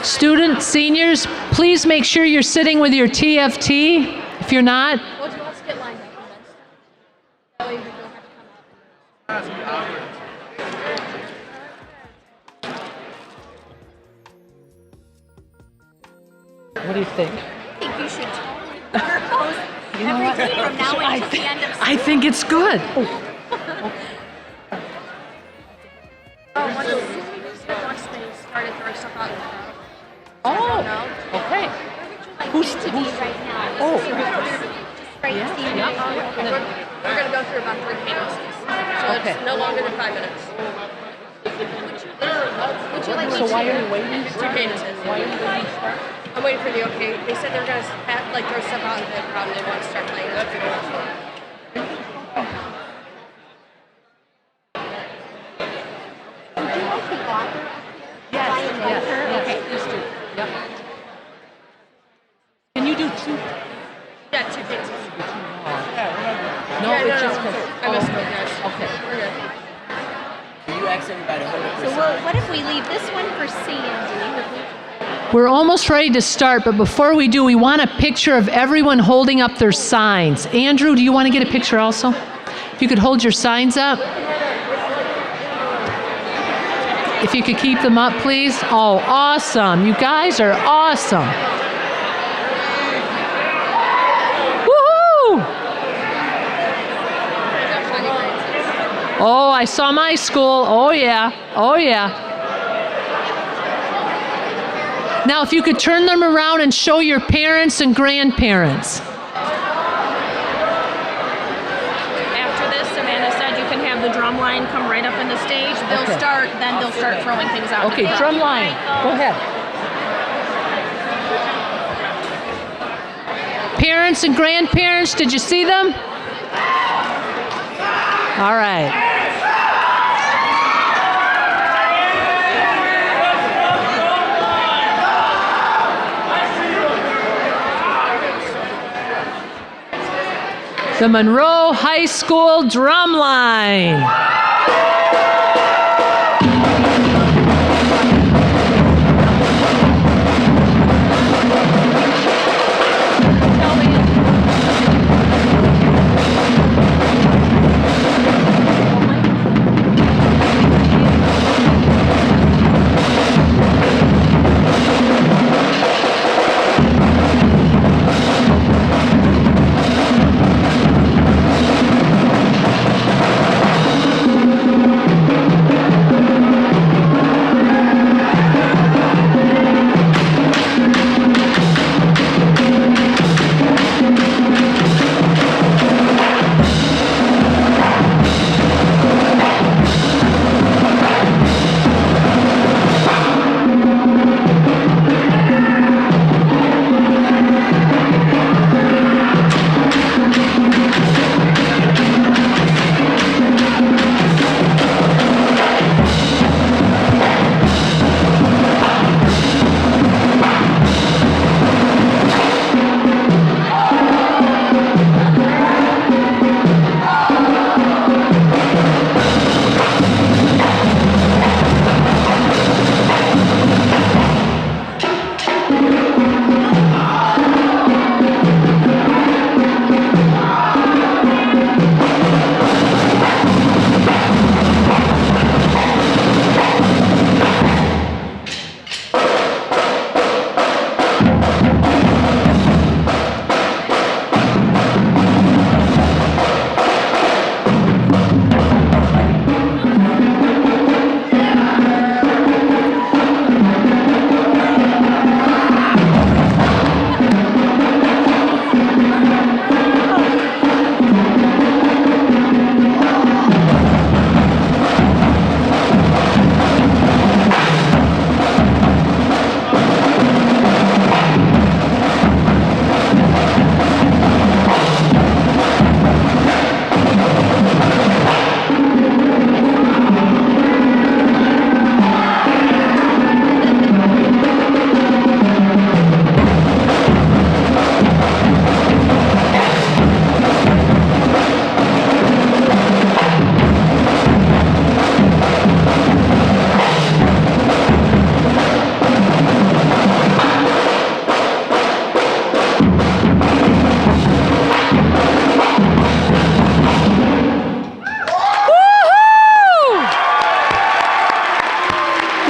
Student seniors, please make sure you're sitting with your TFT. If you're not, Well, let's get lined up and then start. That way you don't have to come out. what do you think? I think you should totally propose every day from now until the end of school. I think it's good. Once they started throwing stuff out in the crowd. Oh, okay. Who's to be right now? Oh. Just right Yeah, seeing yeah. it. We're going to go through about 3 keynotes. So Okay. it's no longer than 5 minutes. Would you like So me why to? are you waiting? 2 keynotes. Why are you waiting to start? I'm waiting for the okay. They said they're going to like throw stuff out in the crowd and they want to start playing. Would you like the author? Yes, Ryan yes, Baker? yes, Okay. please do. Yep. Can you do two? Yeah, 2 keynotes. No, Yeah, it's just no. because. I missed it, guys. Okay. We're good. You ask everybody to hold up So their what if we leave this one for Sandy? We're almost ready to start, but before we do, we want a picture of everyone holding up their signs. Andrew, do you want to get a picture also? If you could hold your signs up. If you could keep them up, please. Oh, awesome. You guys are awesome. Woohoo! Oh, I saw my school. Oh, yeah. Oh, yeah. Now, if you could turn them around and show your parents and grandparents. After this, Amanda said you can have the drum line come right up in the stage. They'll start throwing things out. Okay, drum line. Go ahead. Parents and grandparents, did you see them? All right. The Monroe High School drum line.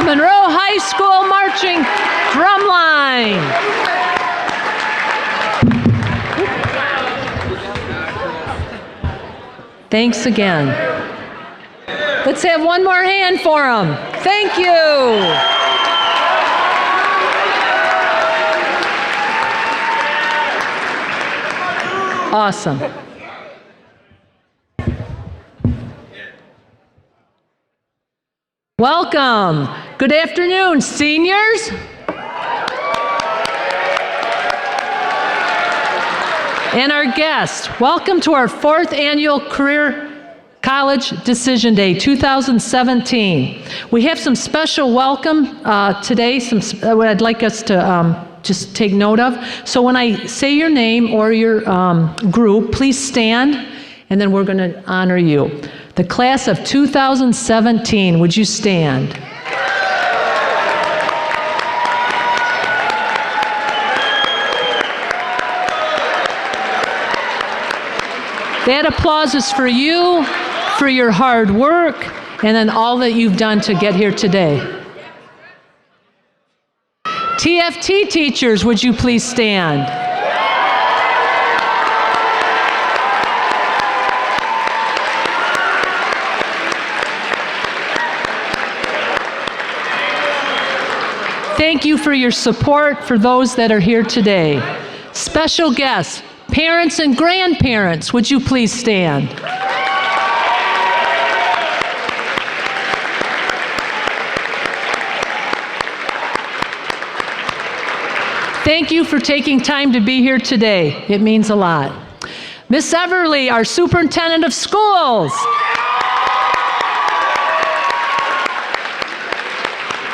Monroe High School marching drum line. Thanks again. Let's have one more hand for them. Thank you. Awesome. Welcome. Good afternoon, seniors. And our guests, welcome to our 4th annual Career College Decision Day 2017. We have some special welcome today, what I'd like us to just take note of. So when I say your name or your group, please stand, and then we're going to honor you. The class of 2017, would you stand? That applause is for you, for your hard work, and then all that you've done to get here today. TFT teachers, would you please stand? Thank you for your support for those that are here today. Special guests, parents and grandparents, would you please stand? Thank you for taking time to be here today. It means a lot. Miss Everly, our superintendent of schools.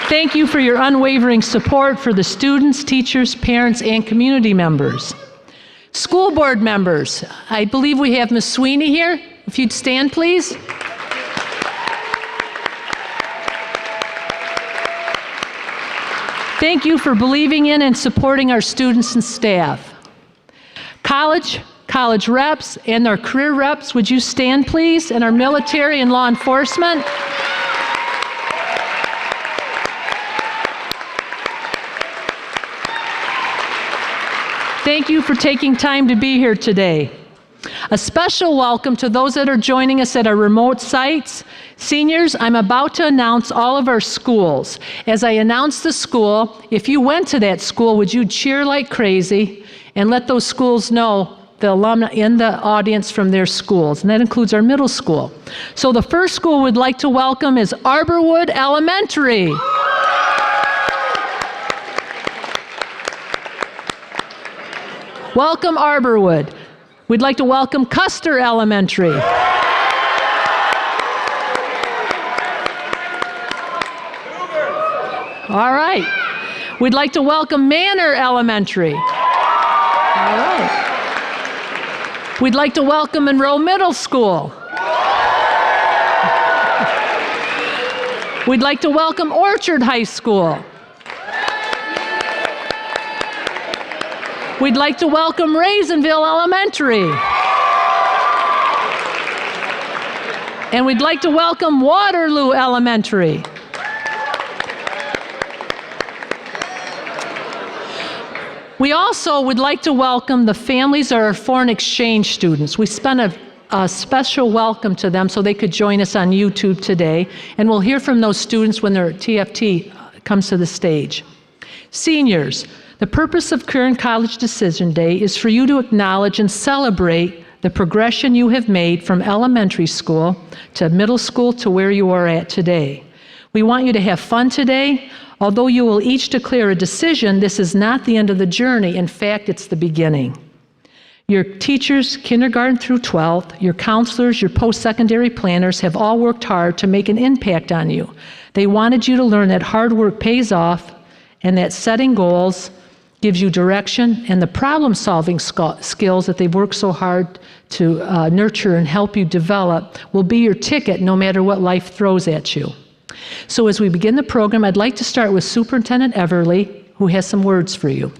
Thank you for your unwavering support for the students, teachers, parents, and community members. School board members, I believe we have Miss Sweeney here. If you'd stand, please. Thank you for believing in and supporting our students and staff. College reps, and our career reps, would you stand, please? And our military and law enforcement. Thank you for taking time to be here today. A special welcome to those that are joining us at our remote sites. Seniors, I'm about to announce all of our schools. As I announce the school, if you went to that school, would you cheer like crazy and let those schools know the alumni in the audience from their schools, and that includes our middle school. So the first school we'd like to welcome is Arborwood Elementary. Welcome, Arborwood. We'd like to welcome Custer Elementary. All right. We'd like to welcome Manor Elementary. All right. We'd like to welcome Monroe Middle School. We'd like to welcome Orchard High School. We'd like to welcome Raisinville Elementary. And we'd like to welcome Waterloo Elementary. We also would like to welcome the families of our foreign exchange students. We spent a special welcome to them so they could join us on YouTube today, and we'll hear from those students when their TFT comes to the stage. Seniors, the purpose of Career and College Decision Day is for you to acknowledge and celebrate the progression you have made from elementary school to middle school to where you are at today. We want you to have fun today. Although you will each declare a decision, this is not the end of the journey. In fact, it's the beginning. Your teachers, kindergarten through 12th, your counselors, your post-secondary planners have all worked hard to make an impact on you. They wanted you to learn that hard work pays off and that setting goals gives you direction, and the problem-solving skills that they've worked so hard to nurture and help you develop will be your ticket no matter what life throws at you. So as we begin the program, I'd like to start with Superintendent Everly, who has some words for you.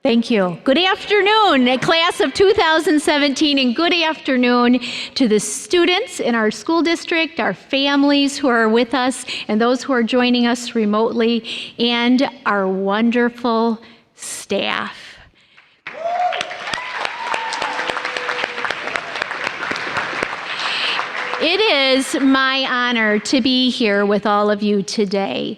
Thank you. Good afternoon, class of 2017, and good afternoon to the students in our school district, our families who are with us, and those who are joining us remotely, and our wonderful staff. It is my honor to be here with all of you today.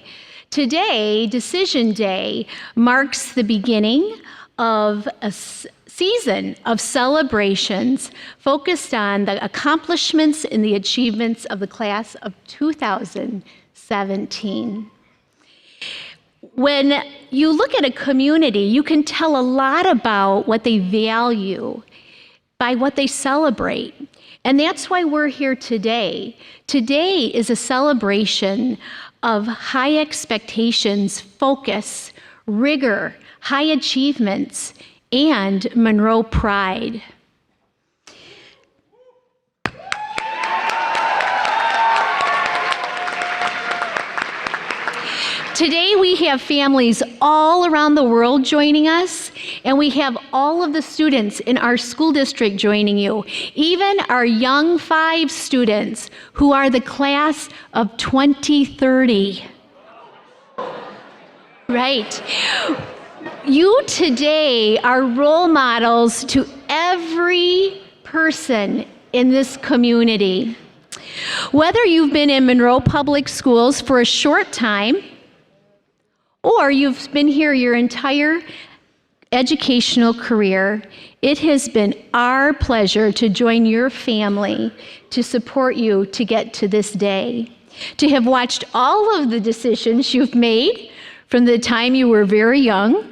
Today, Decision Day, marks the beginning of a season of celebrations focused on the accomplishments and the achievements of the class of 2017. When you look at a community, you can tell a lot about what they value by what they celebrate. And that's why we're here today. Today is a celebration of high expectations, focus, rigor, high achievements, and Monroe pride. Today we have families all around the world joining us, and we have all of the students in our school district joining you, even our young 5 students who are the class of 2030. Right. You today are role models to every person in this community. Whether you've been in Monroe Public Schools for a short time, or you've been here your entire educational career, it has been our pleasure to join your family to support you to get to this day, to have watched all of the decisions you've made from the time you were very young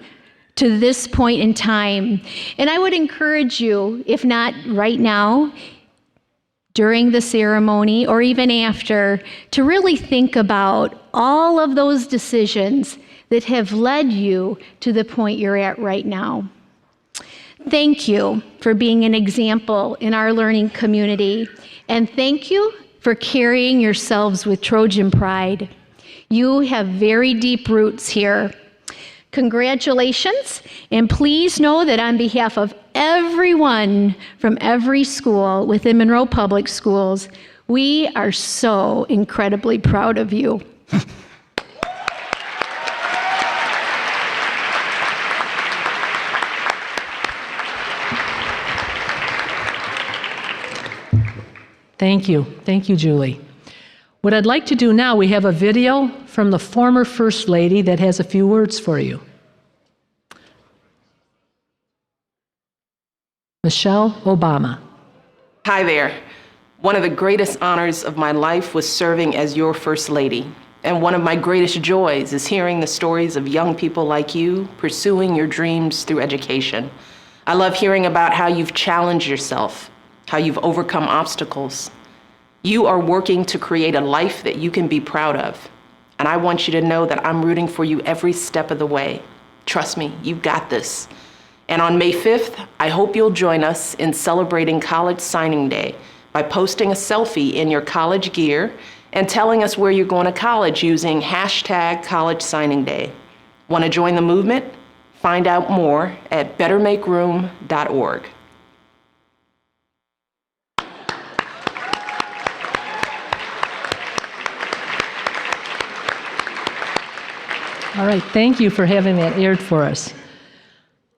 to this point in time. And I would encourage you, if not right now, during the ceremony or even after, to really think about all of those decisions that have led you to the point you're at right now. Thank you for being an example in our learning community, and thank you for carrying yourselves with Trojan pride. You have very deep roots here. Congratulations, and please know that on behalf of everyone from every school within Monroe Public Schools, we are so incredibly proud of you. Thank you. Thank you, Julie. What I'd like to do now, we have a video from the former First Lady that has a few words for you. Michelle Obama. Hi there. One of the greatest honors of my life was serving as your First Lady. And one of my greatest joys is hearing the stories of young people like you pursuing your dreams through education. I love hearing about how you've challenged yourself, how you've overcome obstacles. You are working to create a life that you can be proud of. And I want you to know that I'm rooting for you every step of the way. Trust me, you've got this. And on May 5th, I hope you'll join us in celebrating College Signing Day by posting a selfie in your college gear and telling us where you're going to college using hashtag College Signing Day. Want to join the movement? Find out more at bettermakeroom.org. All right, thank you for having that aired for us.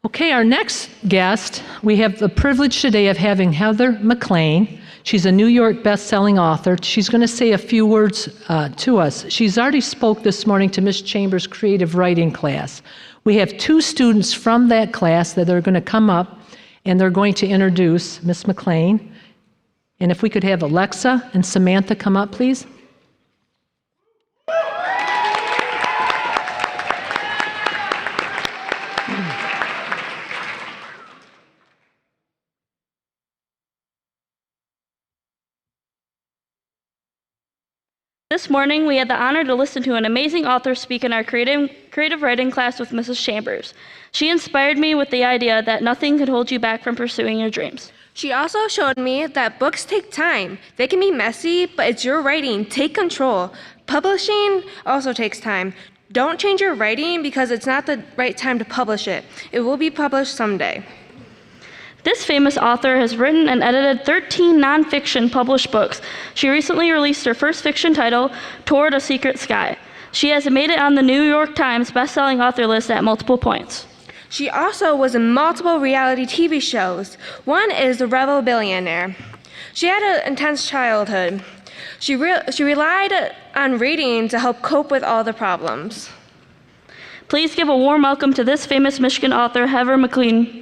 Okay, our next guest, we have the privilege today of having Heather McLean. She's a New York best-selling author. She's going to say a few words to us. She's already spoke this morning to Ms. Chambers' creative writing class. We have two students from that class that are going to come up, and they're going to introduce Ms. McLean. And if we could have Alexa and Samantha come up, please. This morning, we had the honor to listen to an amazing author speak in our creative writing class with Mrs. Chambers. She inspired me with the idea that nothing could hold you back from pursuing your dreams. She also showed me that books take time. They can be messy, but it's your writing. Take control. Publishing also takes time. Don't change your writing because it's not the right time to publish it. It will be published someday. This famous author has written and edited 13 nonfiction published books. She recently released her first fiction title, Toward a Secret Sky. She has made it on the New York Times best-selling author list at multiple points. She also was in multiple reality TV shows. One is The Rebel Billionaire. She had an intense childhood. She relied on reading to help cope with all the problems. Please give a warm welcome to this famous Michigan author, Heather McLean.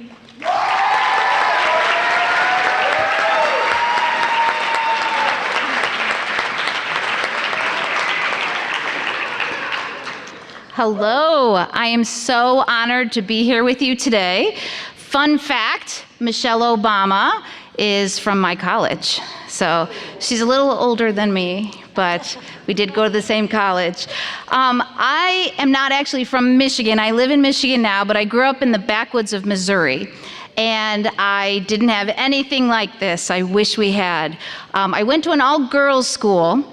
Hello, I am so honored to be here with you today. Fun fact, Michelle Obama is from my college. So she's a little older than me, but we did go to the same college. I am not actually from Michigan. I live in Michigan now, but I grew up in the backwoods of Missouri. And I didn't have anything like this. I wish we had. I went to an all-girls school,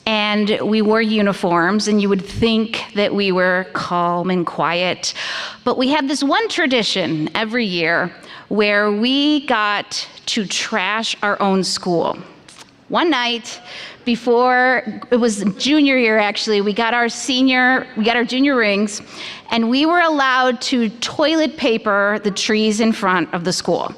and we wore uniforms, and you would think that we were calm and quiet. But we had this one tradition every year where we got to trash our own school. One night, before, it was junior year actually, we got our junior rings, and we were allowed to toilet paper the trees in front of the school.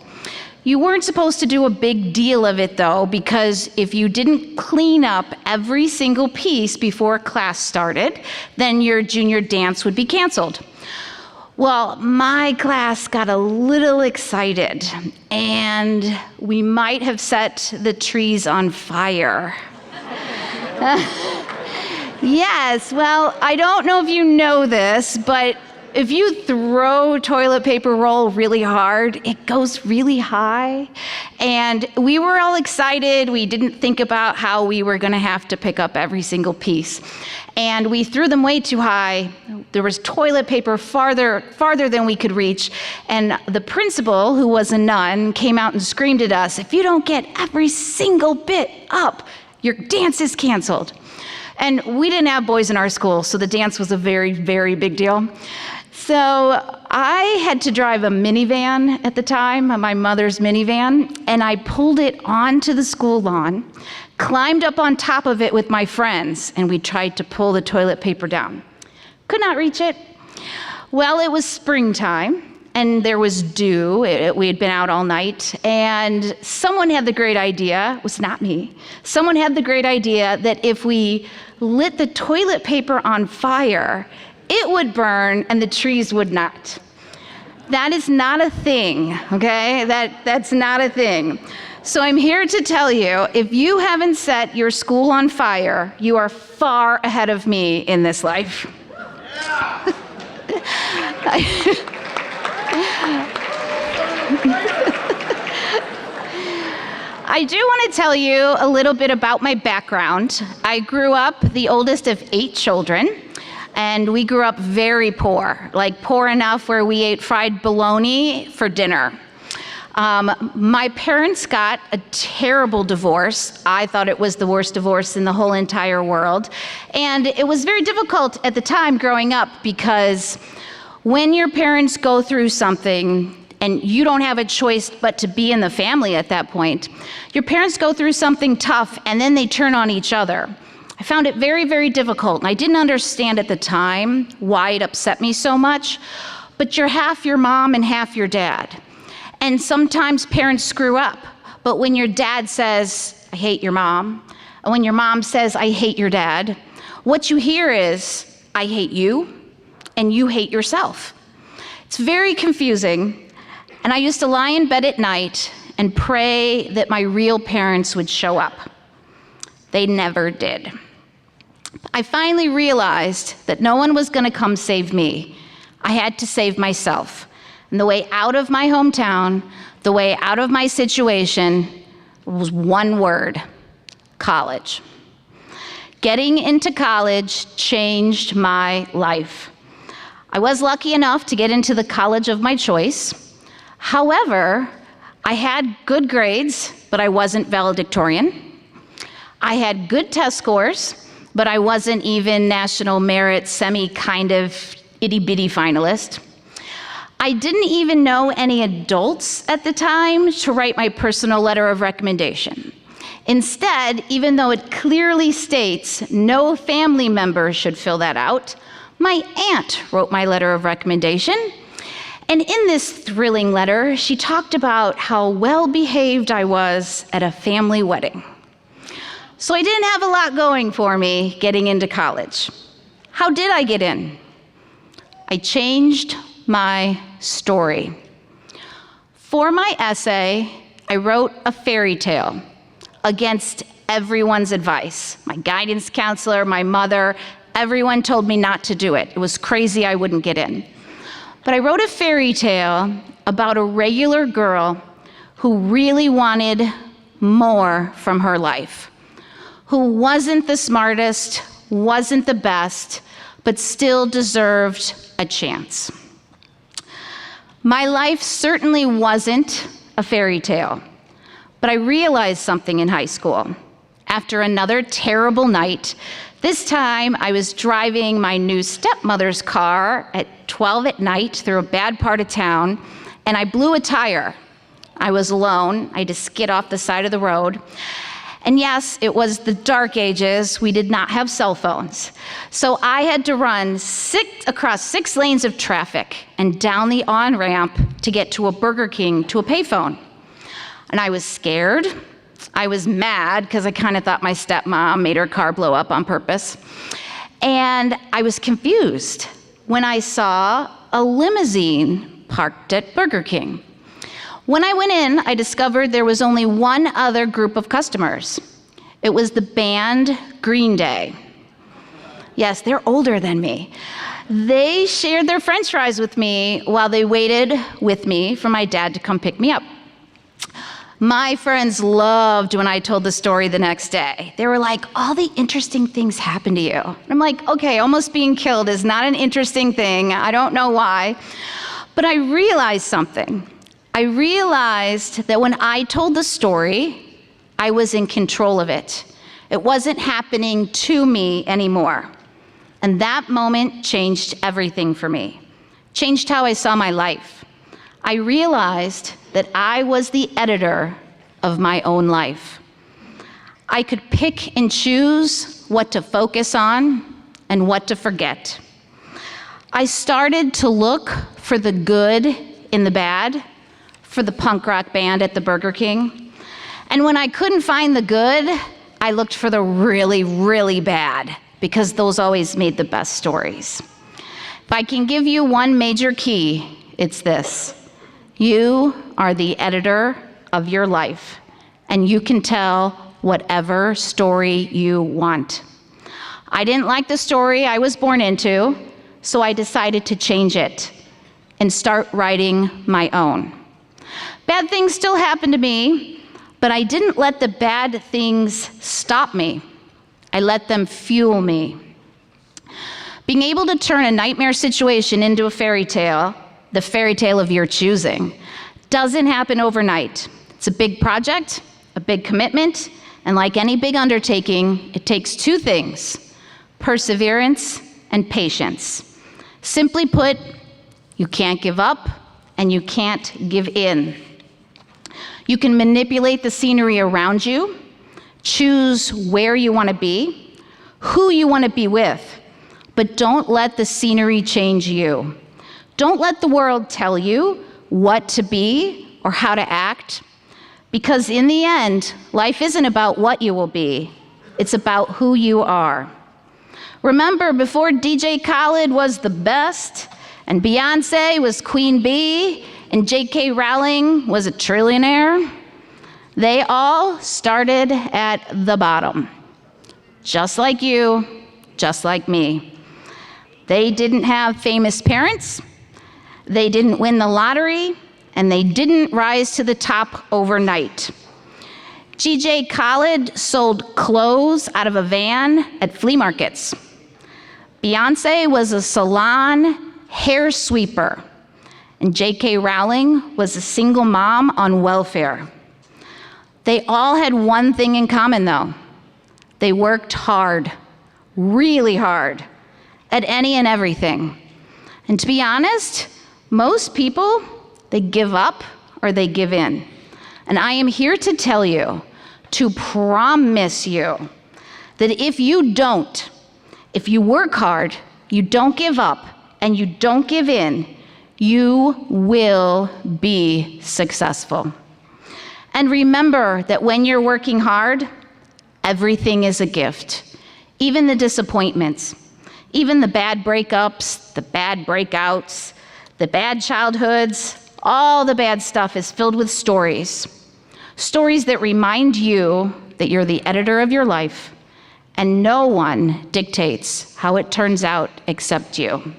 You weren't supposed to do a big deal of it though, because if you didn't clean up every single piece before class started, then your junior dance would be canceled. Well, my class got a little excited, and we might have set the trees on fire. Yes, well, I don't know if you know this, but if you throw toilet paper roll really hard, it goes really high. And we were all excited. We didn't think about how we were gonna have to pick up every single piece. And we threw them way too high. There was toilet paper farther than we could reach. And the principal, who was a nun, came out and screamed at us, "If you don't get every single bit up, your dance is canceled." And we didn't have boys in our school, so the dance was a very, very big deal. So I had to drive a minivan at the time, my mother's minivan, and I pulled it onto the school lawn, climbed up on top of it with my friends, and we tried to pull the toilet paper down. Could not reach it. Well, it was springtime, and there was dew. We had been out all night, and someone had the great idea, it was not me, someone had the great idea that if we lit the toilet paper on fire, it would burn and the trees would not. That is not a thing, okay? That's not a thing. So I'm here to tell you, if you haven't set your school on fire, you are far ahead of me in this life. I do want to tell you a little bit about my background. I grew up the oldest of 8 children. And we grew up very poor, like poor enough where we ate fried bologna for dinner. My parents got a terrible divorce. I thought it was the worst divorce in the whole entire world. And it was very difficult at the time growing up, because when your parents go through something and you don't have a choice but to be in the family at that point, your parents go through something tough and then they turn on each other. I found it very, very difficult, and I didn't understand at the time why it upset me so much, but you're half your mom and half your dad. And sometimes parents screw up, but when your dad says, "I hate your mom," and when your mom says, "I hate your dad," what you hear is, "I hate you," and "you hate yourself." It's very confusing, and I used to lie in bed at night and pray that my real parents would show up. They never did. I finally realized that no one was going to come save me. I had to save myself. And the way out of my hometown, the way out of my situation, was one word: college. Getting into college changed my life. I was lucky enough to get into the college of my choice. However, I had good grades, but I wasn't valedictorian. I had good test scores, but I wasn't even national merit semi kind of itty-bitty finalist. I didn't even know any adults at the time to write my personal letter of recommendation. Instead, even though it clearly states no family member should fill that out, my aunt wrote my letter of recommendation. And in this thrilling letter, she talked about how well-behaved I was at a family wedding. So I didn't have a lot going for me getting into college. How did I get in? I changed my story. For my essay, I wrote a fairy tale against everyone's advice. My guidance counselor, my mother, everyone told me not to do it. It was crazy I wouldn't get in. But I wrote a fairy tale about a regular girl who really wanted more from her life, who wasn't the smartest, wasn't the best, but still deserved a chance. My life certainly wasn't a fairy tale, but I realized something in high school. After another terrible night, this time I was driving my new stepmother's car at 12 at night through a bad part of town, and I blew a tire. I was alone. I had to skid off the side of the road. And yes, it was the dark ages. We did not have cell phones. So I had to run across 6 lanes of traffic and down the on-ramp to get to a Burger King to a payphone. And I was scared. I was mad because I kind of thought my stepmom made her car blow up on purpose. And I was confused when I saw a limousine parked at Burger King. When I went in, I discovered there was only one other group of customers. It was the band Green Day. Yes, they're older than me. They shared their French fries with me while they waited with me for my dad to come pick me up. My friends loved when I told the story the next day. They were like, all the interesting things happened to you. And I'm like, okay, almost being killed is not an interesting thing. I don't know why. But I realized something. I realized that when I told the story, I was in control of it. It wasn't happening to me anymore. And that moment changed everything for me, changed how I saw my life. I realized that I was the editor of my own life. I could pick and choose what to focus on and what to forget. I started to look for the good in the bad, for the punk rock band at the Burger King. And when I couldn't find the good, I looked for the really, really bad, because those always made the best stories. If I can give you one major key, it's this. You are the editor of your life, and you can tell whatever story you want. I didn't like the story I was born into, so I decided to change it and start writing my own. Bad things still happen to me, but I didn't let the bad things stop me. I let them fuel me. Being able to turn a nightmare situation into a fairy tale, the fairy tale of your choosing, doesn't happen overnight. It's a big project, a big commitment, and like any big undertaking, it takes two things: perseverance and patience. Simply put, you can't give up and you can't give in. You can manipulate the scenery around you, choose where you want to be, who you want to be with, but don't let the scenery change you. Don't let the world tell you what to be or how to act, because in the end, life isn't about what you will be, it's about who you are. Remember, before DJ Khaled was the best, and Beyonce was Queen Bee, and J.K. Rowling was a trillionaire, they all started at the bottom. Just like you, just like me. They didn't have famous parents, they didn't win the lottery, and they didn't rise to the top overnight. DJ Khaled sold clothes out of a van at flea markets. Beyonce was a salon hair sweeper, and J.K. Rowling was a single mom on welfare. They all had one thing in common, though. They worked hard, really hard, at any and everything. And to be honest, most people, they give up or they give in. And I am here to tell you, to promise you, that if you work hard, you don't give up, and you don't give in, you will be successful. And remember that when you're working hard, everything is a gift. Even the disappointments, even the bad breakups, the bad breakouts, the bad childhoods, all the bad stuff is filled with stories. Stories that remind you that you're the editor of your life, and no one dictates how it turns out except you.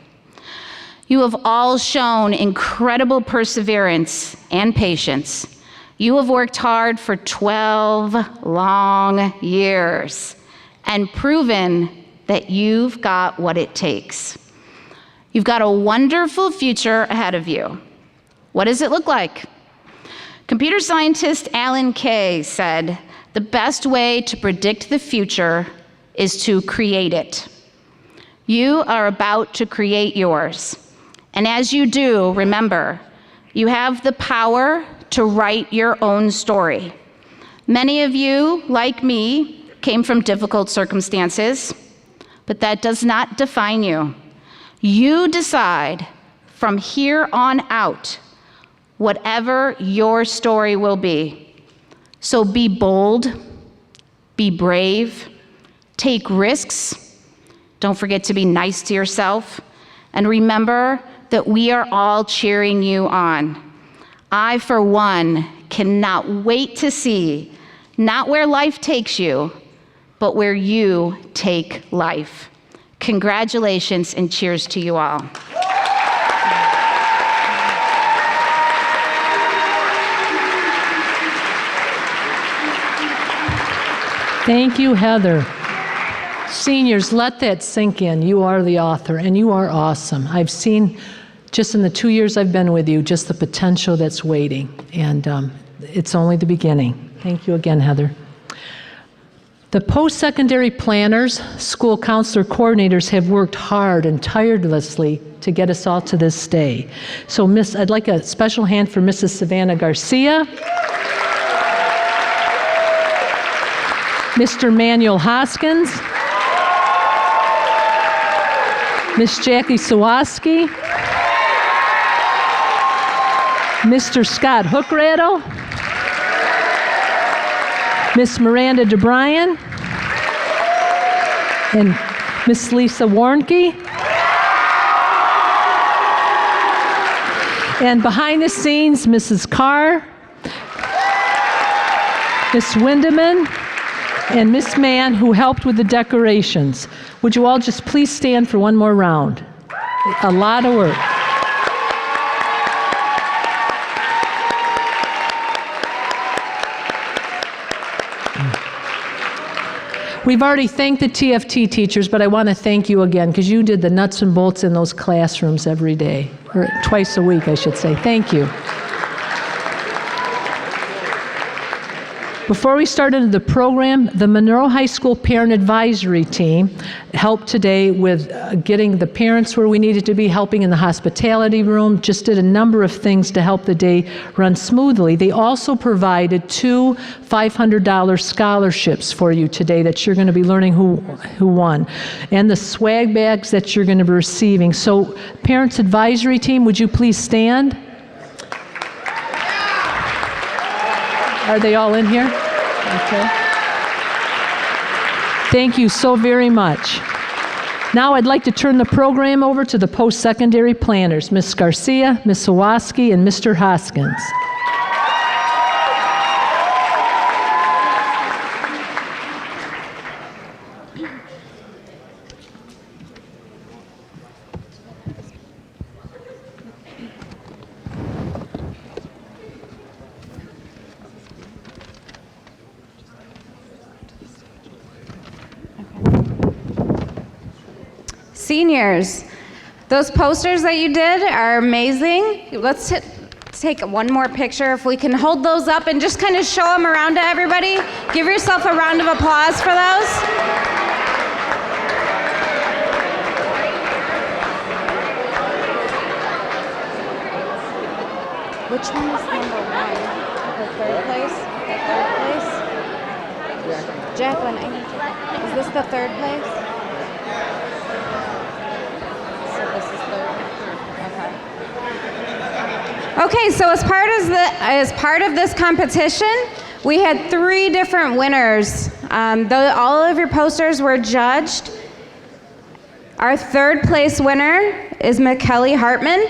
You have all shown incredible perseverance and patience. You have worked hard for 12 long years and proven that you've got what it takes. You've got a wonderful future ahead of you. What does it look like? Computer scientist Alan Kay said, "The best way to predict the future is to create it." You are about to create yours. And as you do, remember, you have the power to write your own story. Many of you, like me, came from difficult circumstances, but that does not define you. You decide from here on out whatever your story will be. So be bold, be brave, take risks. Don't forget to be nice to yourself. And remember that we are all cheering you on. I, for one, cannot wait to see not where life takes you, but where you take life. Congratulations and cheers to you all. Thank you, Heather. Seniors, let that sink in. You are the author, and you are awesome. I've seen, just in the 2 years I've been with you, just the potential that's waiting, and it's only the beginning. Thank you again, Heather. The post-secondary planners, school counselor coordinators have worked hard and tirelessly to get us all to this day. So, I'd like a special hand for Mrs. Savannah Garcia, Mr. Manuel Hoskins, Miss Jackie Sawaski, Mr. Scott Hookrattle, Miss Miranda DeBryan, and Miss Lisa Warnke. And behind the scenes, Mrs. Carr, Miss Windeman, and Miss Mann, who helped with the decorations. Would you all just please stand for one more round? A lot of work. We've already thanked the TFT teachers, but I want to thank you again because you did the nuts and bolts in those classrooms every day, or twice a week, I should say. Thank you. Before we start into the program, the Monroe High School Parent Advisory Team helped today with getting the parents where we needed to be, helping in the hospitality room, just did a number of things to help the day run smoothly. They also provided 2 $500 scholarships for you today that you're going to be learning who won, and the swag bags that you're going to be receiving. So, Parents Advisory Team, would you please stand? Are they all in here? Okay. Thank you so very much. Now I'd like to turn the program over to the post-secondary planners, Ms. Garcia, Ms. Sawaski, and Mr. Hoskins. Seniors, those posters that you did are amazing. Let's take one more picture. If we can hold those up and just kind of show them around to everybody. Give yourself a round of applause for those. Which one is number one? The third place? The third place? Jacqueline, I need you. Is this the third place? Okay, so as part of this competition, we had 3 different winners. All of your posters were judged. Our 3rd place winner is McKelly Hartman.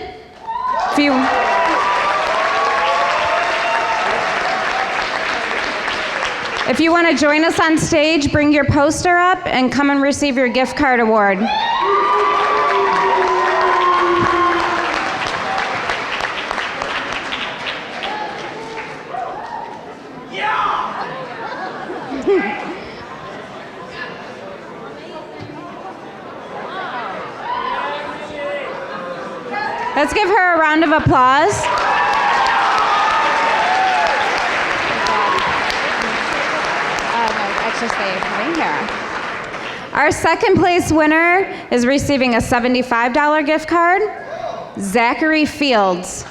If you want to join us on stage, bring your poster up and come and receive your gift card award. Let's give her a round of applause. Our 2nd place winner is receiving a $75 gift card, Zachary Fields.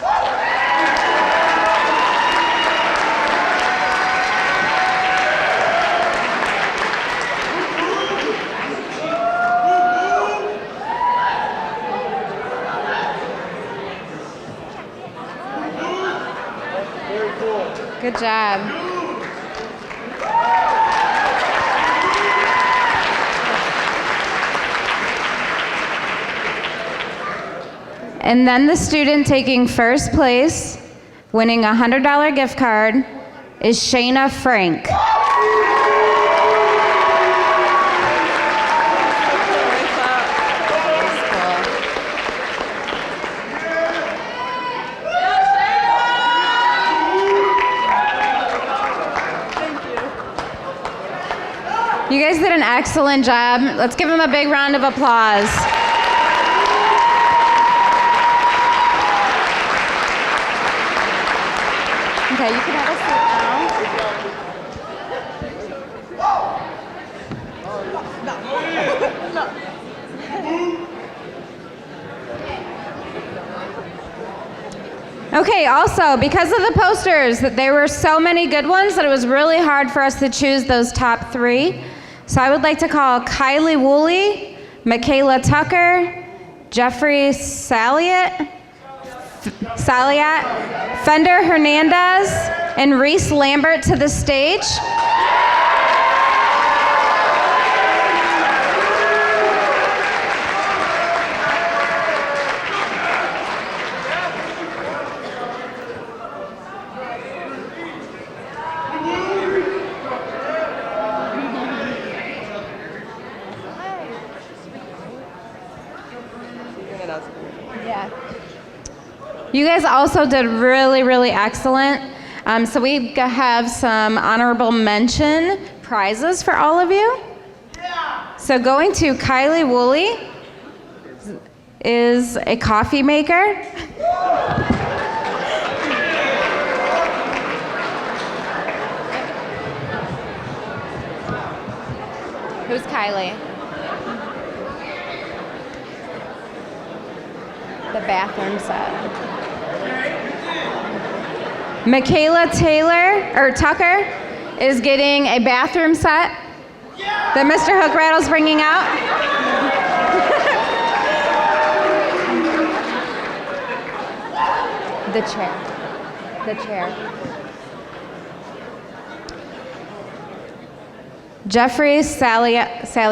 Good job. And then the student taking first place, winning a $100 gift card, is Shayna Frank. You guys did an excellent job. Let's give them a big round of applause. Okay, you can have a seat now. Okay, also, because of the posters, that there were so many good ones that it was really hard for us to choose those top 3. So I would like to call Kylie Woolley, Michaela Tucker, Jeffrey Saliat, Fender Hernandez, and Reese Lambert to the stage. You guys also did really, really excellent. So we have some honorable mention prizes for all of you. So going to Kylie Woolley is a coffee maker. Who's Kylie? The bathroom set. Michaela Tucker is getting a bathroom set that Mr. Hook Rattle's bringing out. The chair. Jeffrey Saliat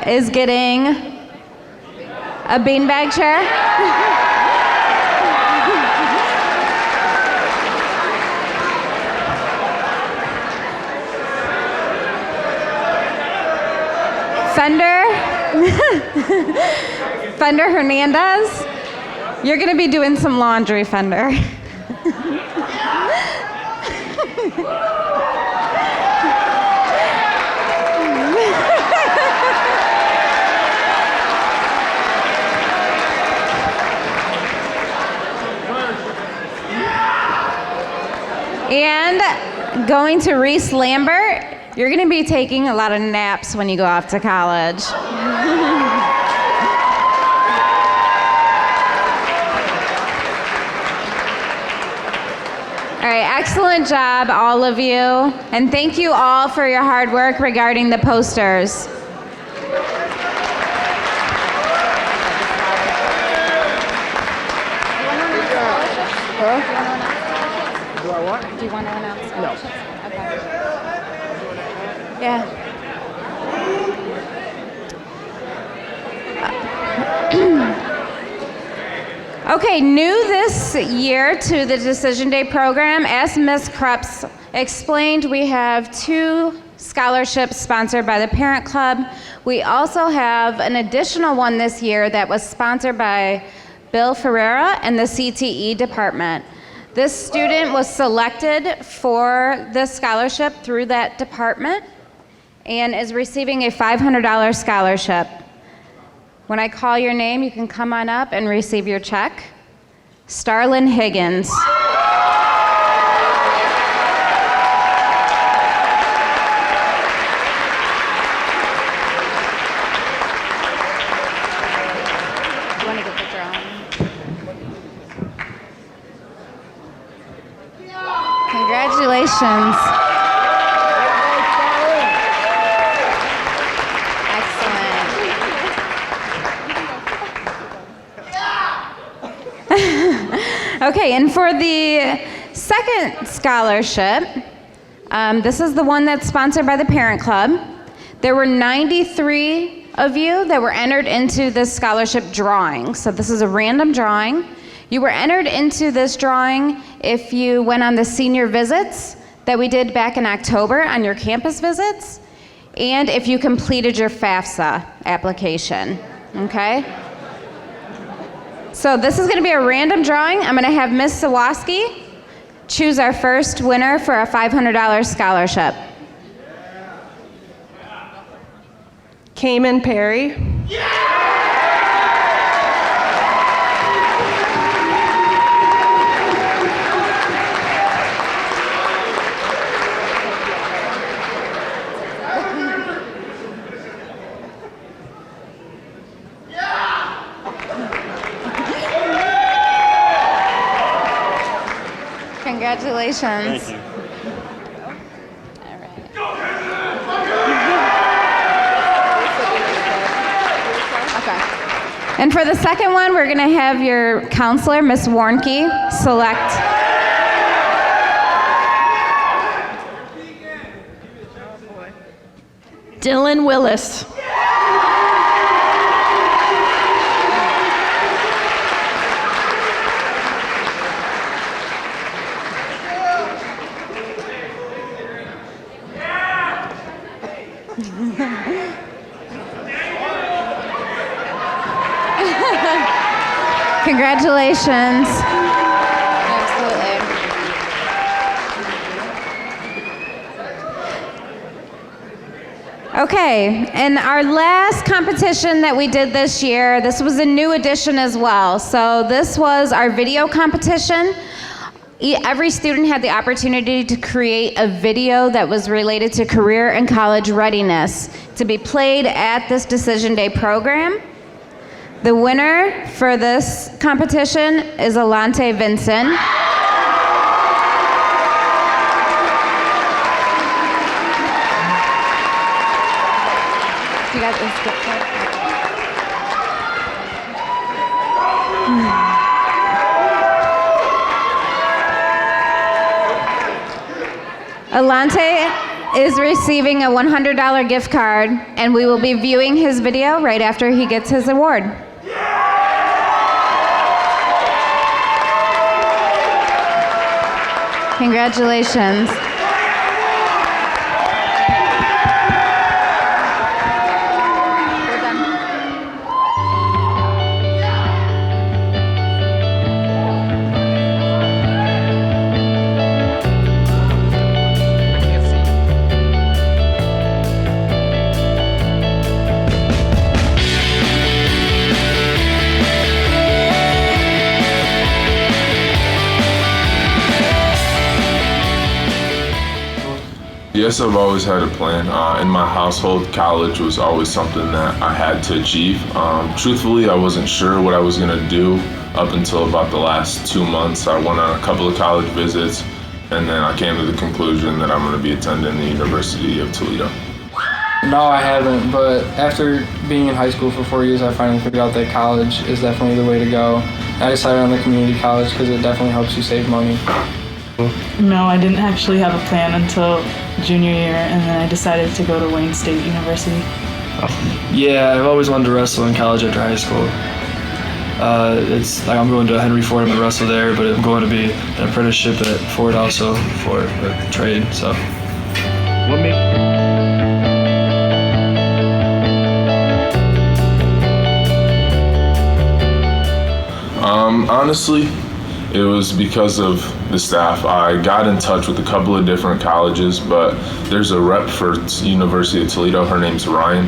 is getting a beanbag chair. Fender Hernandez, you're gonna be doing some laundry, Fender. And going to Reese Lambert, you're going to be taking a lot of naps when you go off to college. All right, excellent job, all of you. And thank you all for your hard work regarding the posters. Do you want to announce scholarships? No. Okay. Yeah. Okay, new this year to the Decision Day program, as Ms. Krups explained, we have 2 scholarships sponsored by the Parent Club. We also have an additional one this year that was sponsored by Bill Ferreira and the CTE department. This student was selected for this scholarship through that department and is receiving a $500 scholarship. When I call your name, you can come on up and receive your check. Starlyn Higgins. You want to get the drawing? Congratulations. Okay, and for the second scholarship, this is the one that's sponsored by the Parent Club. There were 93 of you that were entered into this scholarship drawing. So this is a random drawing. You were entered into this drawing if you went on the senior visits that we did back in October on your campus visits, and if you completed your FAFSA application, okay? So this is gonna be a random drawing. I'm gonna have Ms. Sawaski choose our first winner for a $500 scholarship. Cayman Perry. Congratulations. Thank you. And for the second one, we're gonna have your counselor, Ms. Warnke, select. Dylan Willis. Congratulations. Absolutely. Okay, and our last competition that we did this year, this was a new addition as well. So this was our video competition. Every student had the opportunity to create a video that was related to career and college readiness to be played at this Decision Day program. The winner for this competition is Alante Vinson. You got this. Alante is receiving a $100 gift card, and we will be viewing his video right after he gets his award. Congratulations. Yes, I've always had a plan. In my household, college was always something that I had to achieve. Truthfully, I wasn't sure what I was going to do up until about the last 2 months. I went on a couple of college visits, and then I came to the conclusion that I'm going to be attending the University of Toledo. No, I haven't, but after being in high school for 4 years, I finally figured out that college is definitely the way to go. I decided on the community college because it definitely helps you save money. No, I didn't actually have a plan until junior year, and then I decided to go to Wayne State University. Yeah, I've always wanted to wrestle in college after high school. It's like I'm going to Henry Ford, I'm going to wrestle there, but I'm going to be an apprenticeship at Ford also for a trade, so. What made Honestly, it was because of the staff. I got in touch with a couple of different colleges, but there's a rep for University of Toledo. Her name's Ryan.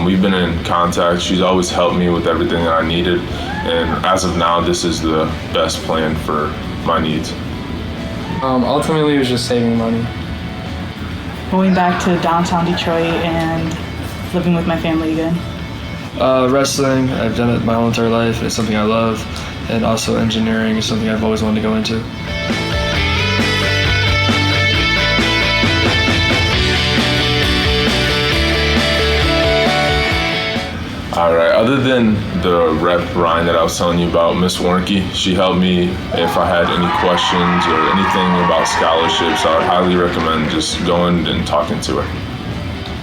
We've been in contact. She's always helped me with everything that I needed. And as of now, this is the best plan for my needs. Ultimately, it was just saving money. Going back to downtown Detroit and living with my family again. Wrestling, I've done it my whole entire life. It's something I love. And also engineering is something I've always wanted to go into. All right, other than the rep Ryan that I was telling you about, Miss Warnke, she helped me if I had any questions or anything about scholarships. I would highly recommend just going and talking to her.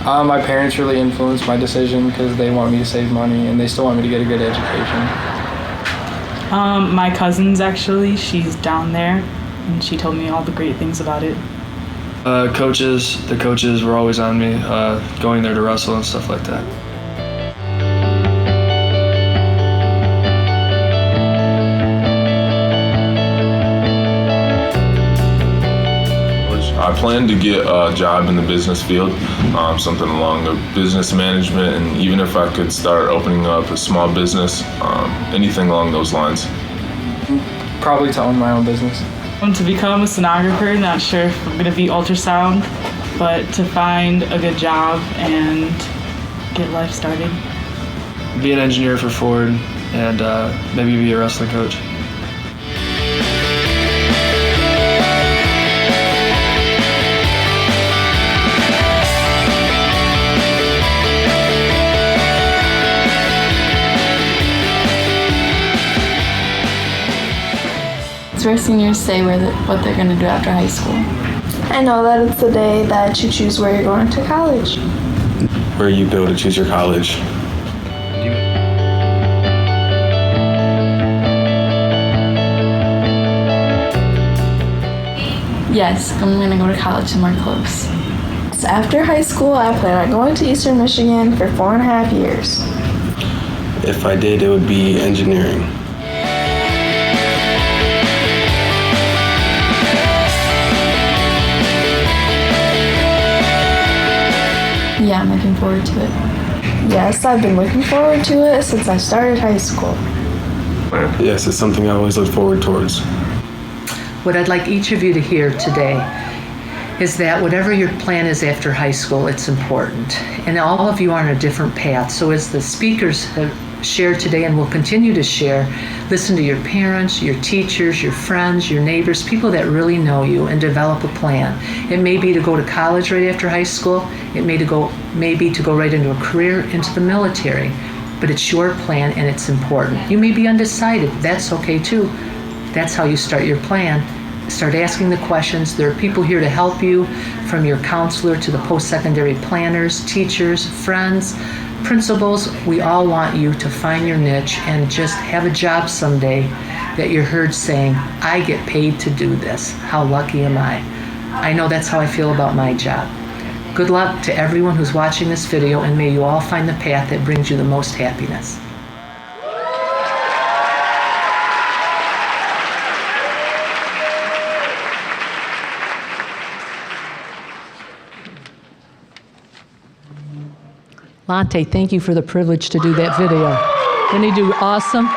My parents really influenced my decision because they want me to save money and they still want me to get a good education. My cousin's actually, she's down there, and she told me all the great things about it. The coaches were always on me, going there to wrestle and stuff like that. I plan to get a job in the business field, something along the business management, and even if I could start opening up a small business, anything along those lines. Probably to own my own business. To become a sonographer, not sure if I'm going to be ultrasound, but to find a good job and get life started. Be an engineer for Ford and maybe be a wrestling coach. Where seniors say what they're going to do after high school. I know that it's the day that you choose where you're going to college. Where you go to choose your college. Yes, I'm going to go to college somewhere close. So after high school, I plan on going to Eastern Michigan for 4.5 years. If I did, it would be engineering. Yeah, I'm looking forward to it. Yes, I've been looking forward to it since I started high school. Yes, it's something I always look forward towards. What I'd like each of you to hear today is that whatever your plan is after high school, it's important. And all of you are on a different path. So as the speakers have shared today and will continue to share, listen to your parents, your teachers, your friends, your neighbors, people that really know you, and develop a plan. It may be to go to college right after high school. It may be to go right into a career, into the military. But it's your plan and it's important. You may be undecided. That's okay too. That's how you start your plan. Start asking the questions. There are people here to help you, from your counselor to the post-secondary planners, teachers, friends, principals. We all want you to find your niche and just have a job someday that you're heard saying, I get paid to do this. How lucky am I? I know that's how I feel about my job. Good luck to everyone who's watching this video, and may you all find the path that brings you the most happiness. Lante, thank you for the privilege to do that video. Didn't he do awesome?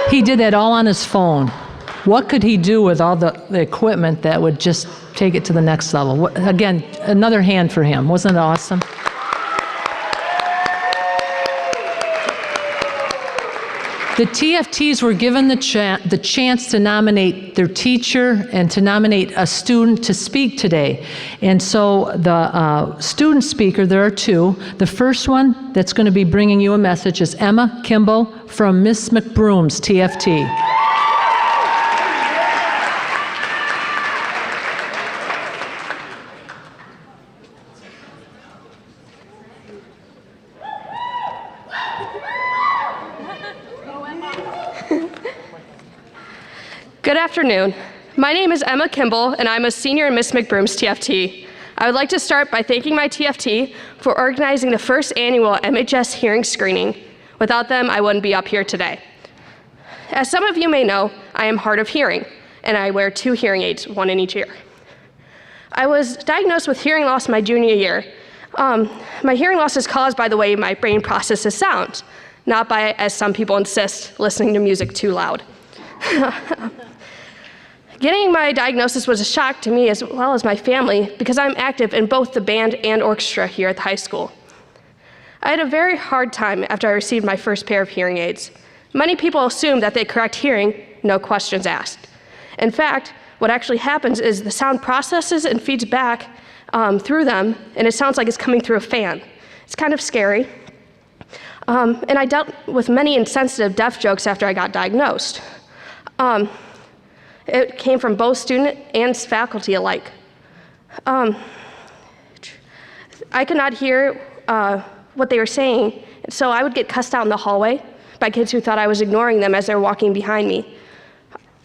He did that all on his phone. What could he do with all the equipment that would just take it to the next level? Again, another hand for him. Wasn't it awesome? The TFTs were given the chance to nominate their teacher and to nominate a student to speak today. And so the student speaker, there are two. The first one that's going to be bringing you a message is Emma Kimball from Miss McBroom's TFT. Good afternoon. My name is Emma Kimball, and I'm a senior in Miss McBroom's TFT. I would like to start by thanking my TFT for organizing the first annual MHS hearing screening. Without them, I wouldn't be up here today. As some of you may know, I am hard of hearing, and I wear 2 hearing aids, 1 in each ear. I was diagnosed with hearing loss my junior year. My hearing loss is caused by the way my brain processes sound, not by, as some people insist, listening to music too loud. Getting my diagnosis was a shock to me as well as my family because I'm active in both the band and orchestra here at the high school. I had a very hard time after I received my first pair of hearing aids. Many people assume that they correct hearing, no questions asked. In fact, what actually happens is the sound processes and feeds back through them, and it sounds like it's coming through a fan. It's kind of scary. And I dealt with many insensitive deaf jokes after I got diagnosed. It came from both student and faculty alike. I could not hear what they were saying, so I would get cussed out in the hallway by kids who thought I was ignoring them as they were walking behind me.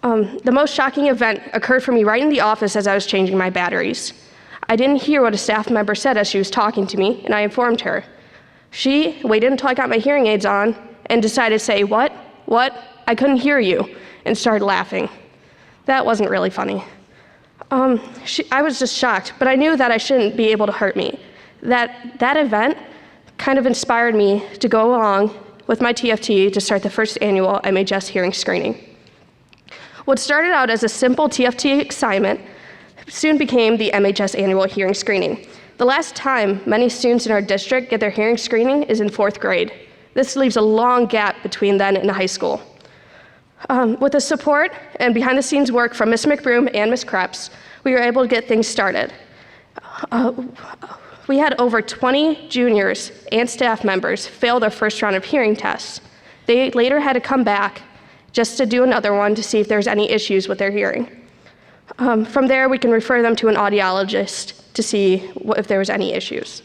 The most shocking event occurred for me right in the office as I was changing my batteries. I didn't hear what a staff member said as she was talking to me, and I informed her. She waited until I got my hearing aids on and decided to say, "What? I couldn't hear you," and started laughing. That wasn't really funny. I was just shocked, but I knew that I shouldn't be able to hurt me. That event kind of inspired me to go along with my TFT to start the first annual MHS hearing screening. What started out as a simple TFT assignment soon became the MHS annual hearing screening. The last time many students in our district get their hearing screening is in 4th grade. This leaves a long gap between then and high school. With the support and behind-the-scenes work from Ms. McBroom and Ms. Krebs, we were able to get things started. We had over 20 juniors and staff members fail their first round of hearing tests. They later had to come back just to do another one to see if there's any issues with their hearing. From there, we can refer them to an audiologist to see if there was any issues.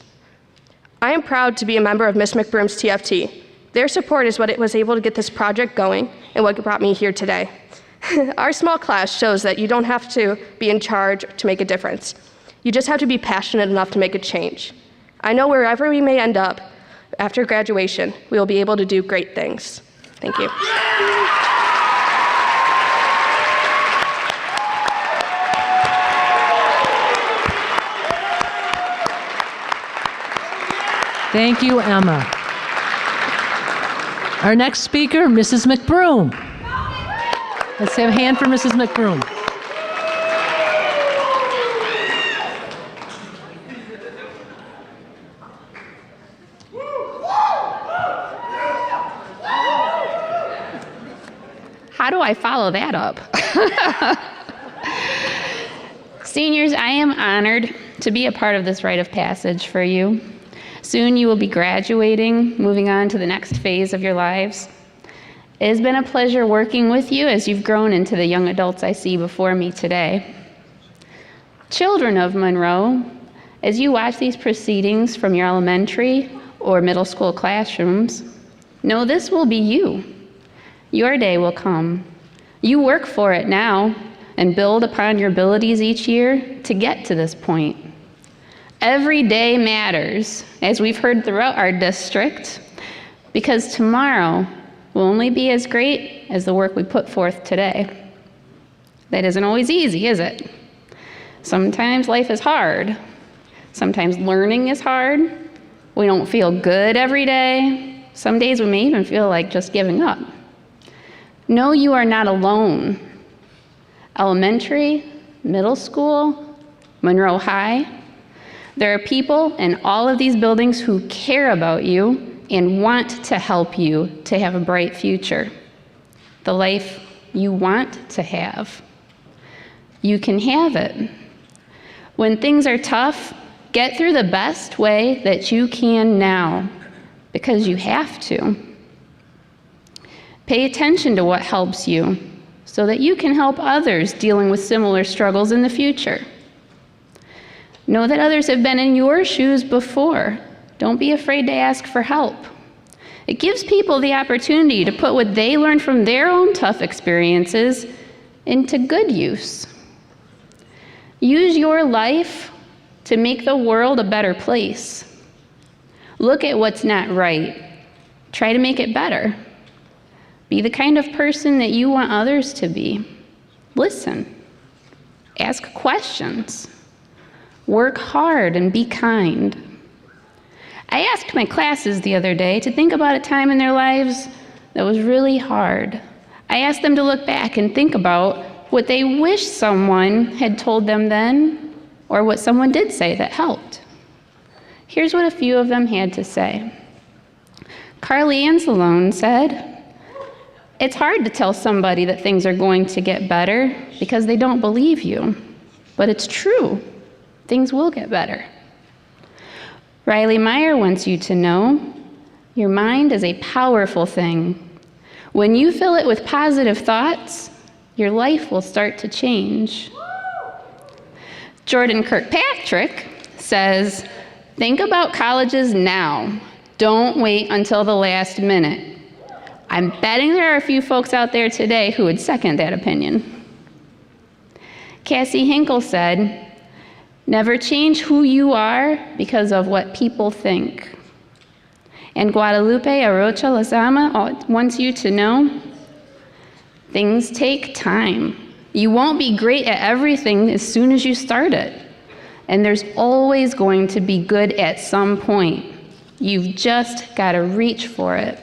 I am proud to be a member of Ms. McBroom's TFT. Their support is what was able to get this project going and what brought me here today. Our small class shows that you don't have to be in charge to make a difference. You just have to be passionate enough to make a change. I know wherever we may end up after graduation, we will be able to do great things. Thank you. Thank you, Emma. Our next speaker, Mrs. McBroom. Let's have a hand for Mrs. McBroom. How do I follow that up? Seniors, I am honored to be a part of this rite of passage for you. Soon you will be graduating, moving on to the next phase of your lives. It has been a pleasure working with you as you've grown into the young adults I see before me today. Children of Monroe, as you watch these proceedings from your elementary or middle school classrooms, know this will be you. Your day will come. You work for it now and build upon your abilities each year to get to this point. Every day matters, as we've heard throughout our district, because tomorrow will only be as great as the work we put forth today. That isn't always easy, is it? Sometimes life is hard. Sometimes learning is hard. We don't feel good every day. Some days we may even feel like just giving up. No, you are not alone. Elementary, middle school, Monroe High, there are people in all of these buildings who care about you and want to help you to have a bright future, the life you want to have. You can have it. When things are tough, get through the best way that you can now, because you have to. Pay attention to what helps you so that you can help others dealing with similar struggles in the future. Know that others have been in your shoes before. Don't be afraid to ask for help. It gives people the opportunity to put what they learned from their own tough experiences into good use. Use your life to make the world a better place. Look at what's not right. Try to make it better. Be the kind of person that you want others to be. Listen. Ask questions. Work hard and be kind. I asked my classes the other day to think about a time in their lives that was really hard. I asked them to look back and think about what they wish someone had told them then, or what someone did say that helped. Here's what a few of them had to say. Carly Anzalone said, "It's hard to tell somebody that things are going to get better because they don't believe you, but it's true. Things will get better." Riley Meyer wants you to know your mind is a powerful thing. When you fill it with positive thoughts, your life will start to change. Jordan Kirkpatrick says, Think about colleges now. Don't wait until the last minute. I'm betting there are a few folks out there today who would second that opinion. Cassie Hinkle said, "Never change who you are because of what people think." And Guadalupe Arocha Lezama wants you to know, things take time. You won't be great at everything as soon as you start it. And there's always going to be good at some point. You've just got to reach for it.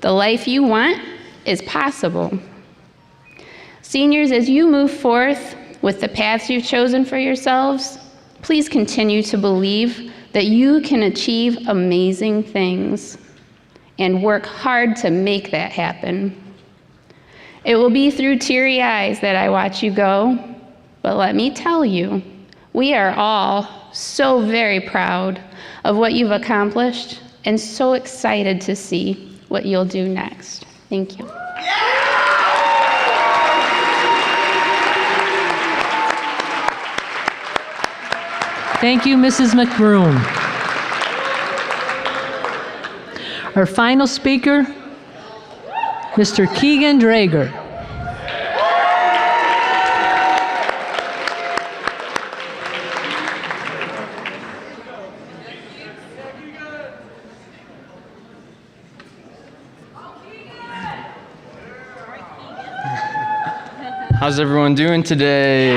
The life you want is possible. Seniors, as you move forth with the paths you've chosen for yourselves, please continue to believe that you can achieve amazing things and work hard to make that happen. It will be through teary eyes that I watch you go, but let me tell you, we are all so very proud of what you've accomplished and so excited to see what you'll do next. Thank you. Thank you, Mrs. McBroom. Our final speaker, Mr. Keegan Drager. How's everyone doing today?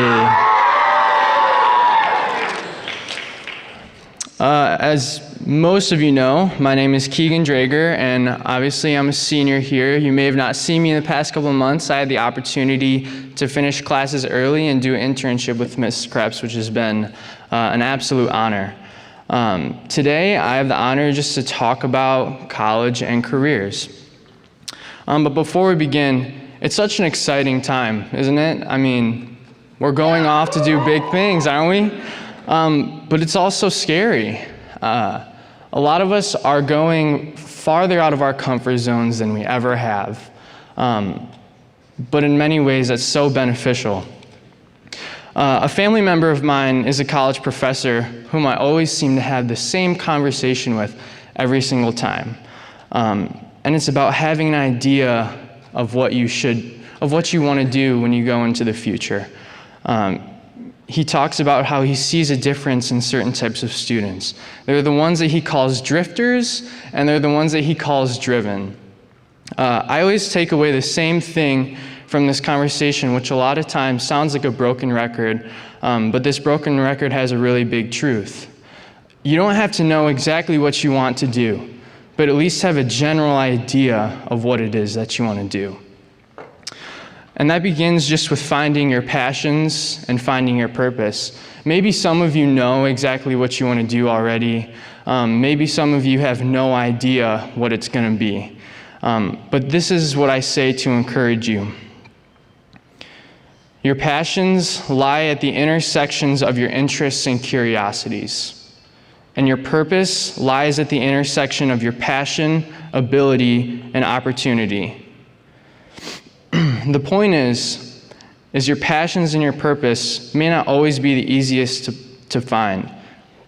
As most of you know, my name is Keegan Drager, and obviously I'm a senior here. You may have not seen me in the past couple of months. I had the opportunity to finish classes early and do an internship with Ms. Krebs, which has been an absolute honor. Today, I have the honor just to talk about college and careers. But before we begin, it's such an exciting time, isn't it? I mean, we're going off to do big things, aren't we? But it's also scary. A lot of us are going farther out of our comfort zones than we ever have. But in many ways, that's so beneficial. A family member of mine is a college professor whom I always seem to have the same conversation with every single time. And it's about having an idea of what you want to do when you go into the future. He talks about how he sees a difference in certain types of students. They're the ones that he calls drifters, and they're the ones that he calls driven. I always take away the same thing from this conversation, which a lot of times sounds like a broken record, but this broken record has a really big truth. You don't have to know exactly what you want to do, but at least have a general idea of what it is that you want to do. And that begins just with finding your passions and finding your purpose. Maybe some of you know exactly what you want to do already. Maybe some of you have no idea what it's going to be. But this is what I say to encourage you. Your passions lie at the intersections of your interests and curiosities. And your purpose lies at the intersection of your passion, ability, and opportunity. The point is your passions and your purpose may not always be the easiest to find,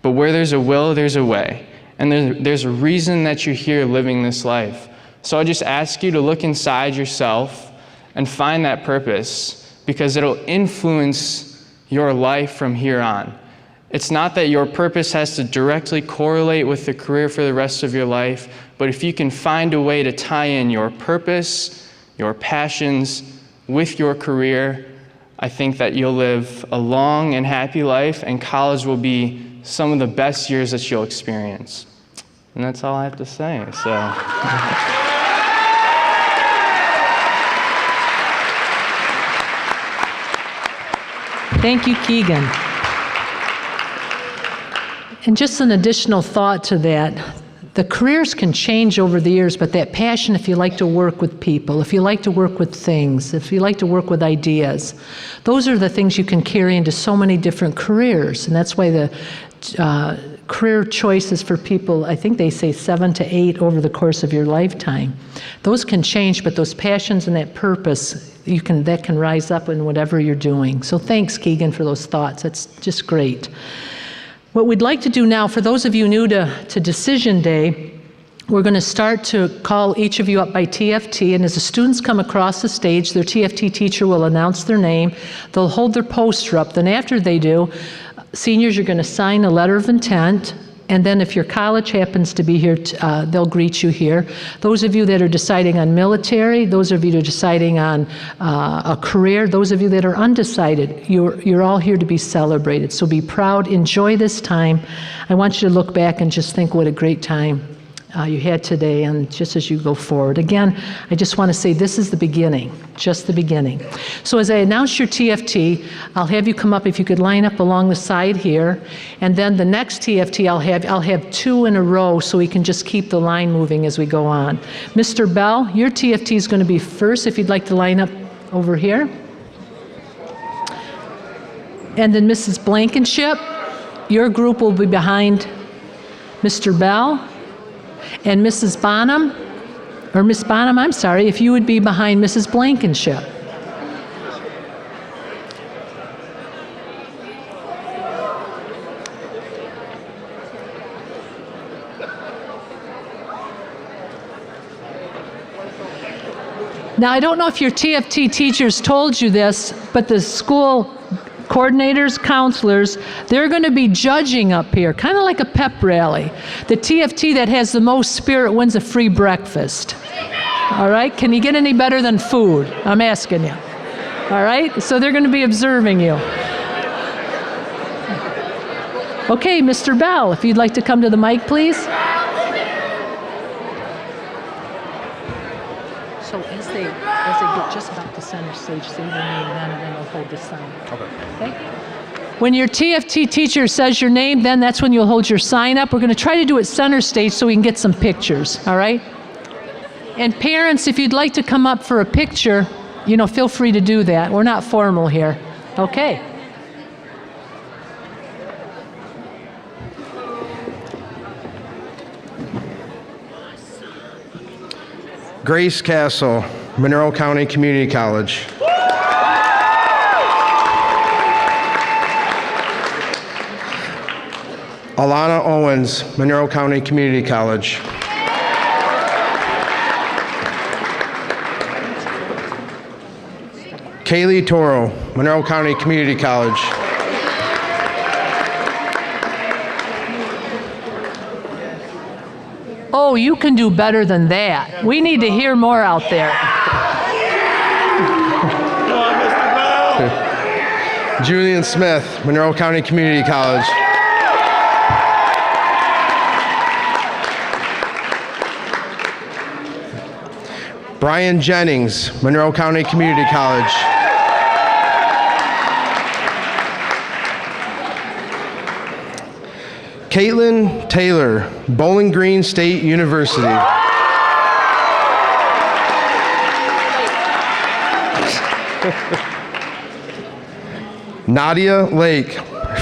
but where there's a will, there's a way. And there's a reason that you're here living this life. So I just ask you to look inside yourself and find that purpose, because it'll influence your life from here on. It's not that your purpose has to directly correlate with the career for the rest of your life, but if you can find a way to tie in your purpose, your passions with your career, I think that you'll live a long and happy life, and college will be some of the best years that you'll experience. And that's all I have to say. So. Thank you, Keegan. And just an additional thought to that, the careers can change over the years, but that passion, if you like to work with people, if you like to work with things, if you like to work with ideas, those are the things you can carry into so many different careers. And that's why the career choices for people, I think they say 7 to 8 over the course of your lifetime. Those can change, but those passions and that purpose, that can rise up in whatever you're doing. So thanks, Keegan, for those thoughts. That's just great. What we'd like to do now, for those of you new to Decision Day, we're going to start to call each of you up by TFT, and as the students come across the stage, their TFT teacher will announce their name. They'll hold their poster up. Then after they do, seniors, you're going to sign a letter of intent, and then if your college happens to be here, they'll greet you here. Those of you that are deciding on military, those of you that are deciding on a career, those of you that are undecided, you're all here to be celebrated. So be proud, enjoy this time. I want you to look back and just think what a great time you had today, and just as you go forward. Again, I just want to say this is the beginning, just the beginning. So as I announce your TFT, I'll have you come up, if you could line up along the side here, and then the next TFT I'll have two in a row so we can just keep the line moving as we go on. Mr. Bell, your TFT is going to be first, if you'd like to line up over here. And then Mrs. Blankenship, your group will be behind Mr. Bell. And Mrs. Bonham, or Miss Bonham, I'm sorry, if you would be behind Mrs. Blankenship. Now, I don't know if your TFT teachers told you this, but the school coordinators, counselors, they're going to be judging up here, kind of like a pep rally. The TFT that has the most spirit wins a free breakfast. All right? Can you get any better than food? I'm asking you. All right? So they're going to be observing you. Okay, Mr. Bell, if you'd like to come to the mic, please. So as they get just about the center stage, say their name then, and then they'll hold the sign. Okay? When your TFT teacher says your name, then that's when you'll hold your sign up. We're going to try to do it center stage so we can get some pictures, all right? And parents, if you'd like to come up for a picture, feel free to do that. We're not formal here. Okay. Grace Castle, Monroe County Community College. Alana Owens, Monroe County Community College. Kaylee Toro, Monroe County Community College. Oh, you can do better than that. We need to hear more out there. Julian Smith, Monroe County Community College. Brian Jennings, Monroe County Community College. Caitlin Taylor, Bowling Green State University. Nadia Lake,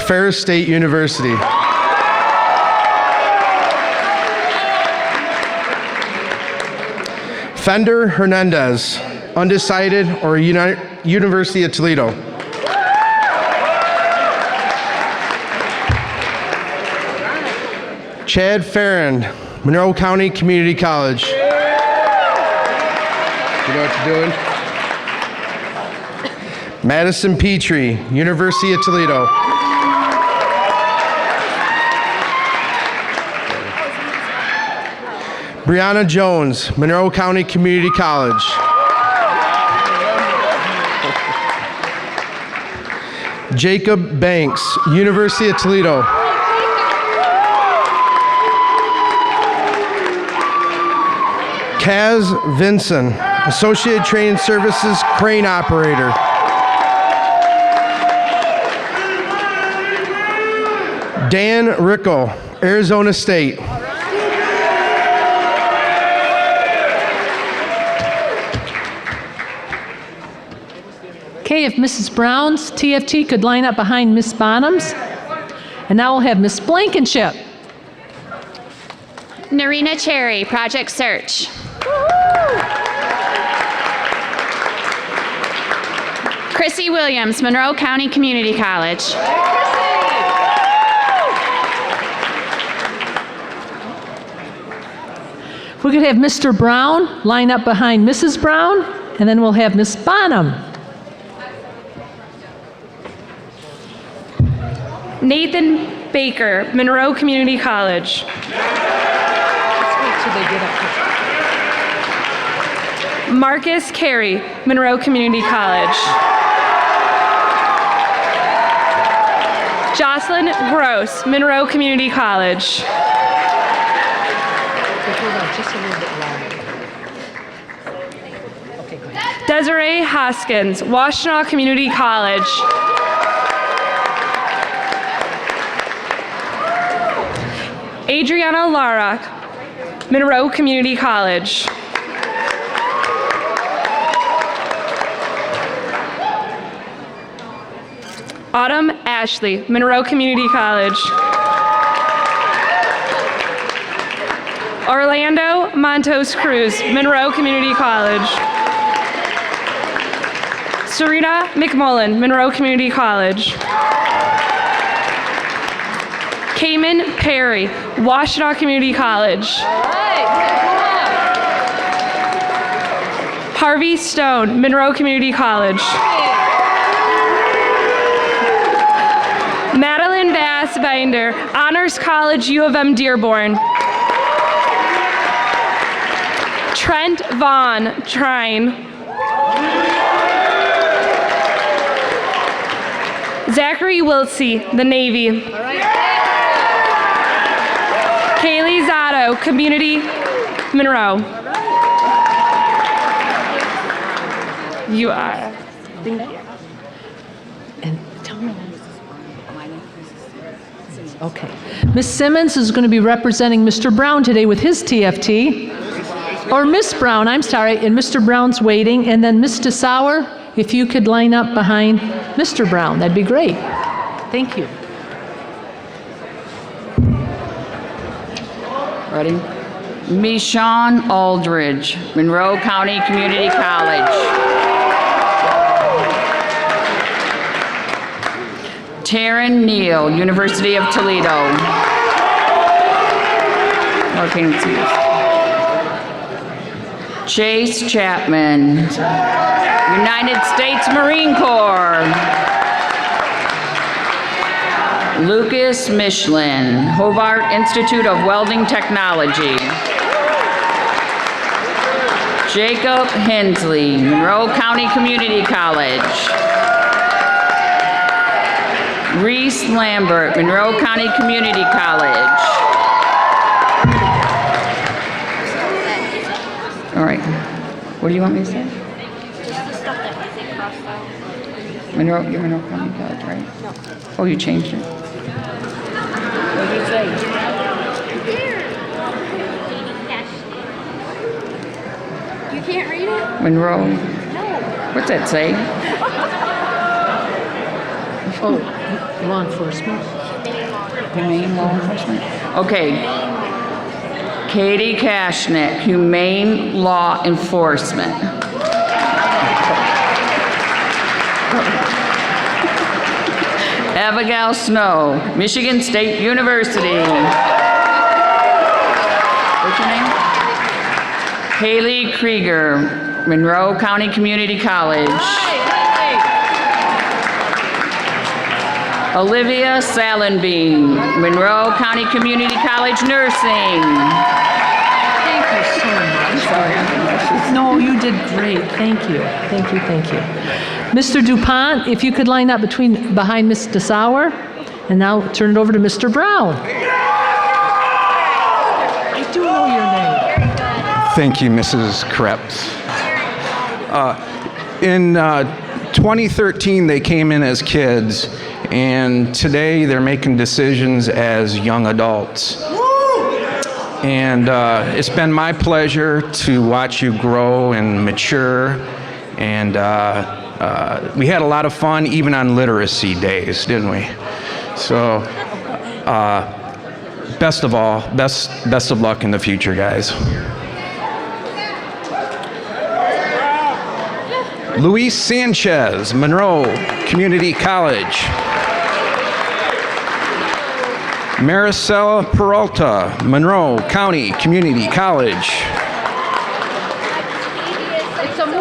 Ferris State University. Fender Hernandez, undecided, or University of Toledo. Chad Farron, Monroe County Community College. You know what you're doing? Madison Petrie, University of Toledo. Brianna Jones, Monroe County Community College. Jacob Banks, University of Toledo. Kaz Vinson, Associated Training Services Crane Operator. Dan Rickle, Arizona State. Okay, if Mrs. Brown's TFT could line up behind Miss Bonham's. And now we'll have Miss Blankenship. Narina Cherry, Project Search. Chrissy Williams, Monroe County Community College. If we could have Mr. Brown line up behind Mrs. Brown, and then we'll have Miss Bonham. Nathan Baker, Monroe Community College. Marcus Carey, Monroe Community College. Jocelyn Gross, Monroe Community College. Desiree Hoskins, Washtenaw Community College. Adriana Lara, Monroe Community College. Autumn Ashley, Monroe Community College. Orlando Montos Cruz, Monroe Community College. Serena McMullen, Monroe Community College. Cayman Perry, Washtenaw Community College. Harvey Stone, Monroe Community College. Madeline Bass Binder, Honors College, U of M Dearborn. Trent Vaughn, Trine. Zachary Wiltsey, the Navy. Kaylee Zotto, Community, Monroe. You are. Thank you. And tell me. Okay. Miss Simmons is going to be representing Mr. Brown today with his TFT. Or Miss Brown, I'm sorry, and Mr. Brown's waiting. And then Miss DeSauer, if you could line up behind Mr. Brown, that'd be great. Thank you. Ready? Michonne Aldridge, Monroe County Community College. Taryn Neal, University of Toledo. Chase Chapman, United States Marine Corps. Lucas Michelin, Hobart Institute of Welding Technology. Jacob Hensley, Monroe County Community College. Reese Lambert, Monroe County Community College. All right. What do you want me to say? Monroe, you're Monroe County College, right? No. Oh, you changed it? What did you say? You can't read it? Monroe. No. What's that say? Oh, law enforcement. Humane law enforcement? Okay. Katie Kashnick, Humane Law Enforcement. Abigail Snow, Michigan State University. What's your name? Haley Krieger, Monroe County Community College. Olivia Salenbean, Monroe County Community College Nursing. Thank you so much. No, you did great. Thank you. Thank you. Thank you. Mr. DuPont, if you could line up behind Ms. DeSauer, and now turn it over to Mr. Brown. I do know your name. Thank you, Mrs. Krebs. In 2013, they came in as kids, and today they're making decisions as young adults. And it's been my pleasure to watch you grow and mature, and we had a lot of fun even on literacy days, didn't we? So best of all, best of luck in the future, guys. Luis Sanchez, Monroe Community College. Maricela Peralta, Monroe County Community College.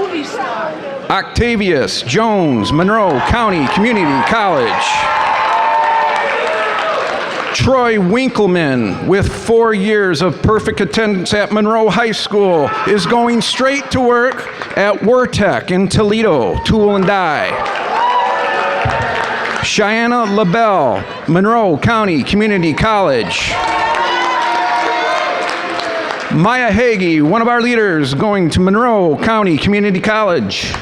movie star. Octavius Jones, Monroe County Community College. Troy Winkleman, with 4 years of perfect attendance at Monroe High School, is going straight to work at Wartech in Toledo, Tool and Die. Cheyenne LaBelle, Monroe County Community College. Maya Hagee, one of our leaders, going to Monroe County Community College.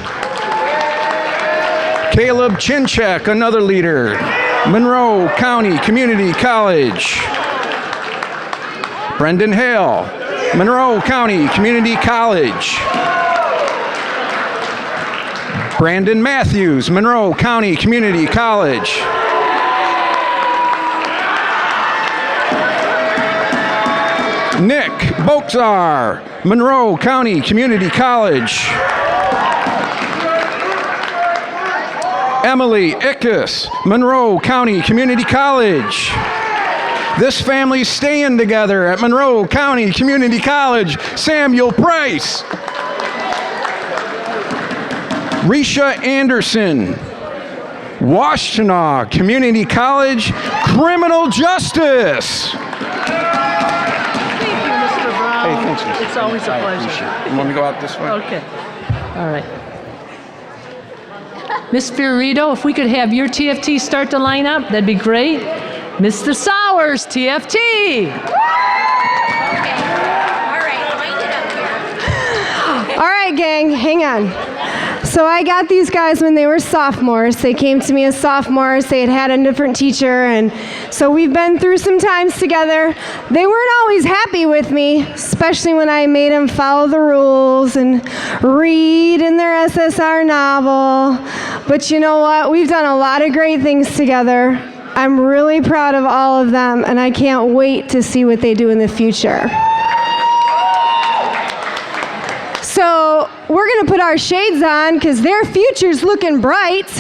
Caleb Chinchak, another leader, Monroe County Community College. Brendan Hale, Monroe County Community College. Brandon Matthews, Monroe County Community College. Nick Boxar, Monroe County Community College. Emily Ickes, Monroe County Community College. This family's staying together at Monroe County Community College. Samuel Price. Risha Anderson, Washtenaw Community College, Criminal Justice. Thank you, Mr. Brown. Hey, thanks, Mr. It's always a I pleasure. appreciate it. You want me to go out this way? Okay. All right. Miss Fiorito, if we could have your TFT start to line up, that'd be great. Mr. Sowers, TFT. All right, gang, hang on. So I got these guys when they were sophomores. They came to me as sophomores. They had a different teacher, and so we've been through some times together. They weren't always happy with me, especially when I made them follow the rules and read in their SSR novel. But you know what? We've done a lot of great things together. I'm really proud of all of them, and I can't wait to see what they do in the future. So we're going to put our shades on because their future's looking bright.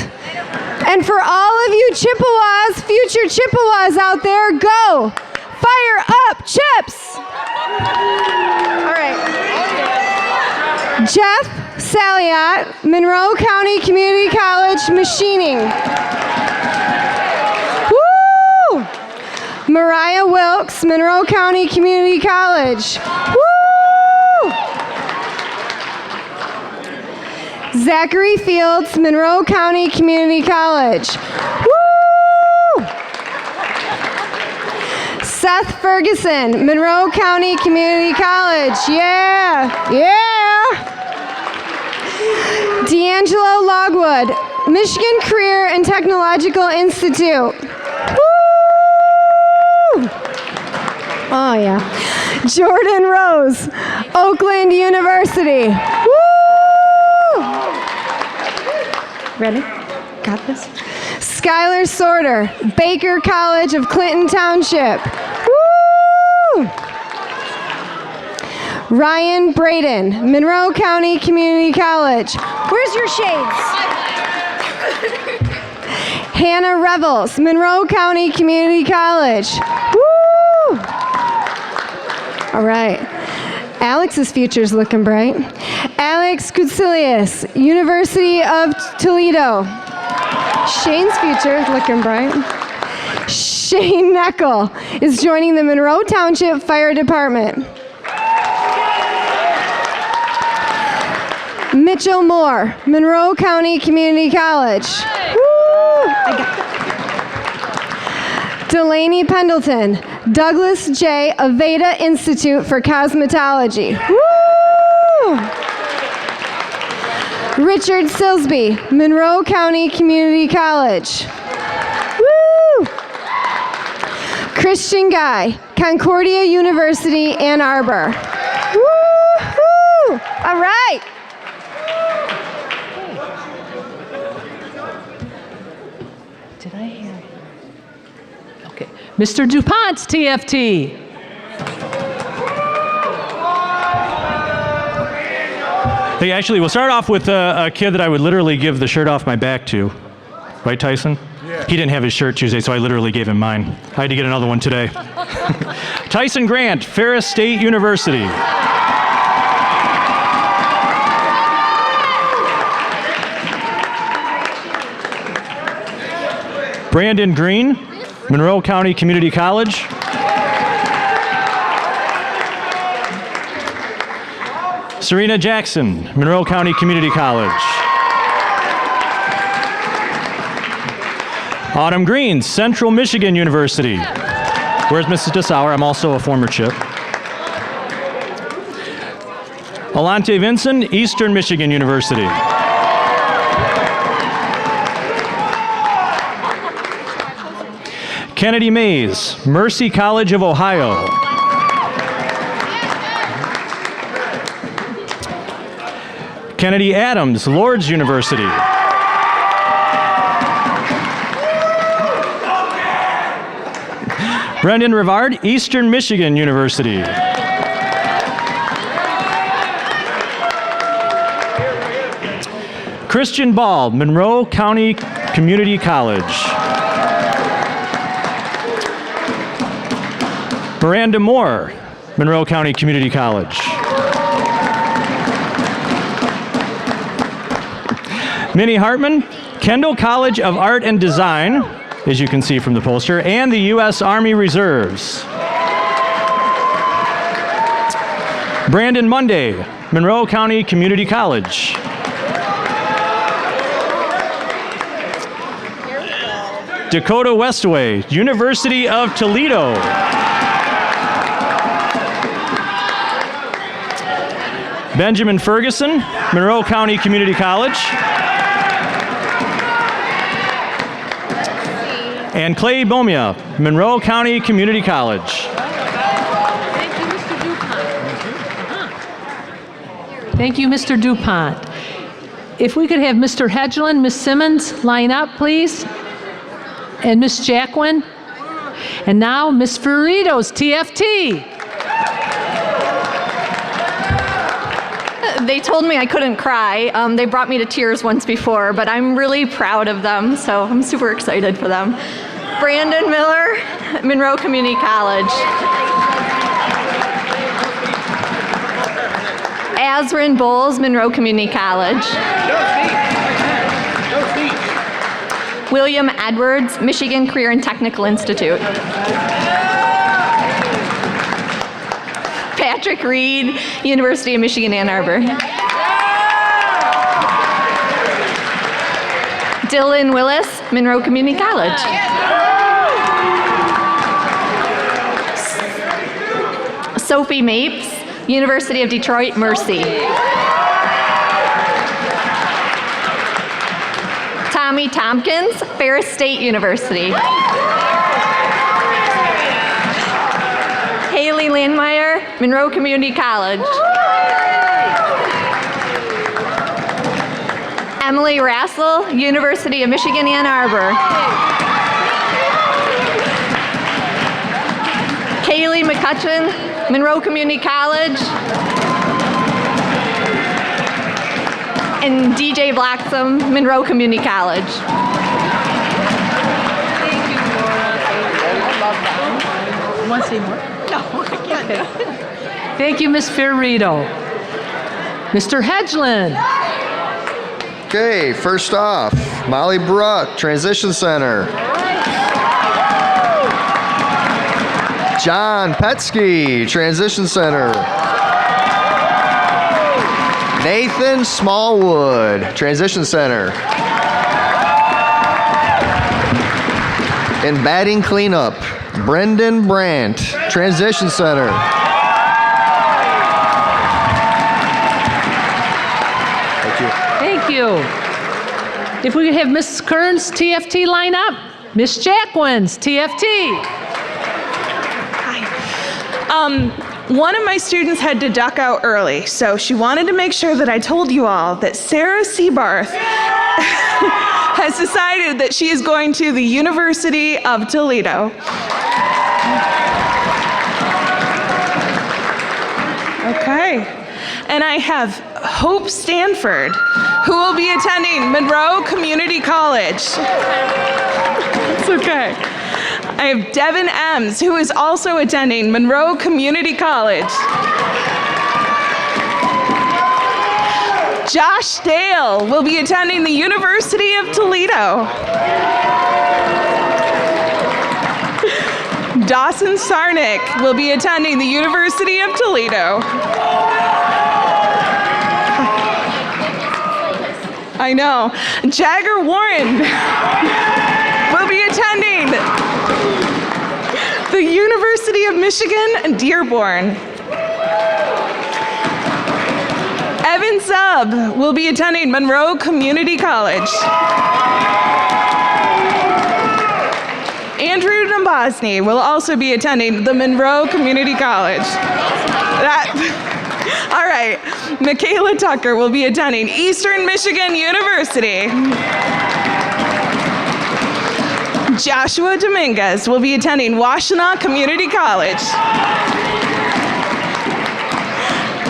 And for all of you Chippewas, future Chippewas out there, go! Fire up, Chips! All right. Jeff Saliot, Monroe County Community College, Machining. Woo! Mariah Wilkes, Monroe County Community College. Woo! Zachary Fields, Monroe County Community College. Woo! Seth Ferguson, Monroe County Community College. Yeah, yeah. D'Angelo Logwood, Michigan Career and Technological Institute. Woo! Oh yeah. Jordan Rose, Oakland University. Woo! Ready? Got this? Skylar Sorter, Baker College of Clinton Township. Woo! Ryan Braden, Monroe County Community College. Where's your shades? Hannah Revels, Monroe County Community College. Woo! All right. Alex's future's looking bright. Alex Kutsilius, University of Toledo. Shane's future is looking bright. Shane Neckel is joining the Monroe Township Fire Department. Mitchell Moore, Monroe County Community College. Woo! I got that. Delaney Pendleton, Douglas J. Aveda Institute for Cosmetology. Woo! Richard Silsby, Monroe County Community College. Woo! Christian Guy, Concordia University, Ann Arbor. Woo-hoo! All right. Did I hear? Okay. Mr. DuPont's TFT. Hey, actually, we'll start off with a kid that I would literally give the shirt off my back to. Right, Tyson? Yeah. He didn't have his shirt Tuesday, so I literally gave him mine. I had to get another one today. Tyson Grant, Ferris State University. Brandon Green, Monroe County Community College. Serena Jackson, Monroe County Community College. Autumn Green, Central Michigan University. Where's Mrs. DeSauer? I'm also a former CHIP. Alante Vinson, Eastern Michigan University. Kennedy Mays, Mercy College of Ohio. Kennedy Adams, Lourdes University. Brendan Rivard, Eastern Michigan University. Christian Ball, Monroe County Community College. Miranda Moore, Monroe County Community College. Minnie Hartman, Kendall College of Art and Design, as you can see from the poster, and the U.S. Army Reserves. Brandon Monday, Monroe County Community College. Dakota Westaway, University of Toledo. Benjamin Ferguson, Monroe County Community College. And Clay Bomia, Monroe County Community College. Thank you, Mr. DuPont. If we could have Mr. Hedgeland, Ms. Simmons line up, please, and Ms. Jacquin. And now, Ms. Ferritos, TFT. They told me I couldn't cry. They brought me to tears once before, but I'm really proud of them, so I'm super excited for them. Brandon Miller, Monroe Community College. Azrin Bowles, Monroe Community College. William Edwards, Michigan Career and Technical Institute. Patrick Reed, University of Michigan, Ann Arbor. Dylan Willis, Monroe Community College. Sophie Mapes, University of Detroit, Mercy. Tommy Tompkins, Ferris State University. Haley Landmeyer, Monroe Community College. Emily Rassel, University of Michigan, Ann Arbor. Kaylee McCutcheon, Monroe Community College. And DJ Blacksome, Monroe Community College. Thank you, Laura. I love them. Want to say more? No, I can't. Thank you, Ms. Ferrito. Mr. Hedgeland. Okay, first off, Molly Bruck, Transition Center. John Petsky, Transition Center. Nathan Smallwood, Transition Center. In batting cleanup, Brendan Brandt, Transition Center. Thank you. If we could have Ms. Kearns, TFT, line up. Ms. Jacquins, TFT. One of my students had to duck out early, so she wanted to make sure that I told you all that Sarah Seabarth has decided that she is going to the University of Toledo. Okay. And I have Hope Stanford, who will be attending Monroe Community College. It's okay. I have Devin Ems, who is also attending Monroe Community College. Josh Dale will be attending the University of Toledo. Dawson Sarnick will be attending the University of Toledo. I know. Jagger Warren will be attending the University of Michigan, Dearborn. Evan Zub will be attending Monroe Community College. Andrew Nambosny will also be attending the Monroe Community College. All right, Michaela Tucker will be attending Eastern Michigan University. Joshua Dominguez will be attending Washtenaw Community College.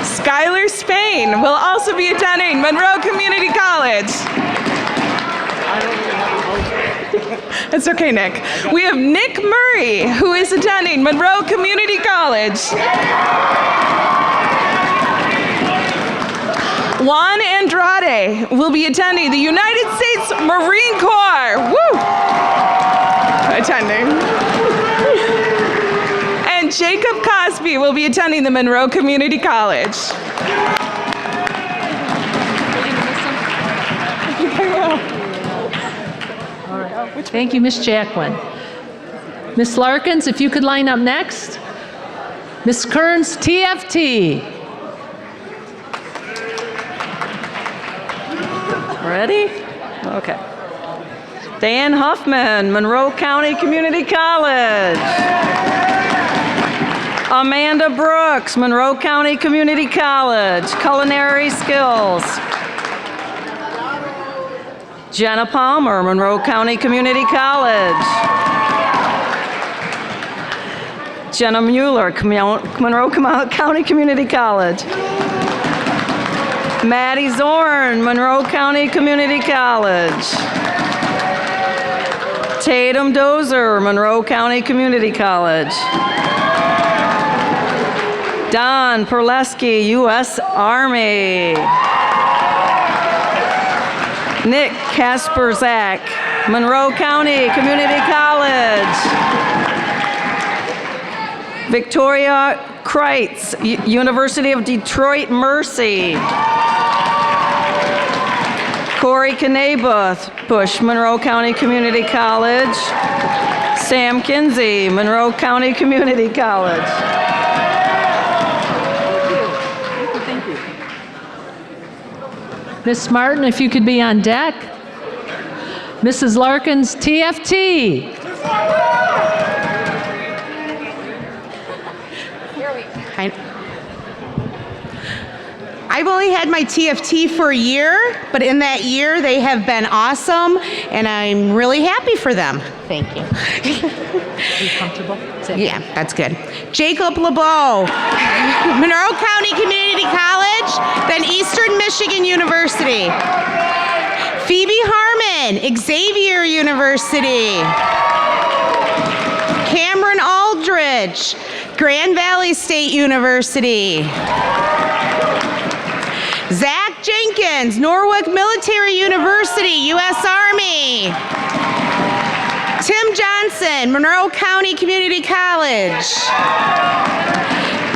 Skylar Spain will also be attending Monroe Community College. It's okay, Nick. We have Nick Murray, who is attending Monroe Community College. Juan Andrade will be attending the United States Marine Corps. Woo! Attending. And Jacob Cosby will be attending the Monroe Community College. Thank you, Miss Jacqueline. Miss Larkins, if you could line up next. Miss Kearns, TFT. Ready? Okay. Dan Huffman, Monroe County Community College. Amanda Brooks, Monroe County Community College, Culinary Skills. Jenna Palmer, Monroe County Community College. Jenna Mueller, Monroe County Community College. Maddie Zorn, Monroe County Community College. Tatum Dozer, Monroe County Community College. Don Perleski, U.S. Army. Nick Kasperzak, Monroe County Community College. Victoria Kreitz, University of Detroit Mercy. Corey Knabuth, Bush, Monroe County Community College. Sam Kinsey, Monroe County Community College. Thank you. Miss Martin, if you could be on deck. Mrs. Larkins, TFT. I've only had my TFT for a year, but in that year they have been awesome, and I'm really happy for them. Thank you. Are you comfortable? Yeah, that's good. Jacob LeBeau, Monroe County Community College, then Eastern Michigan University. Phoebe Harmon, Xavier University. Cameron Aldrich, Grand Valley State University. Zach Jenkins, Norwalk Military University, U.S. Army. Tim Johnson, Monroe County Community College.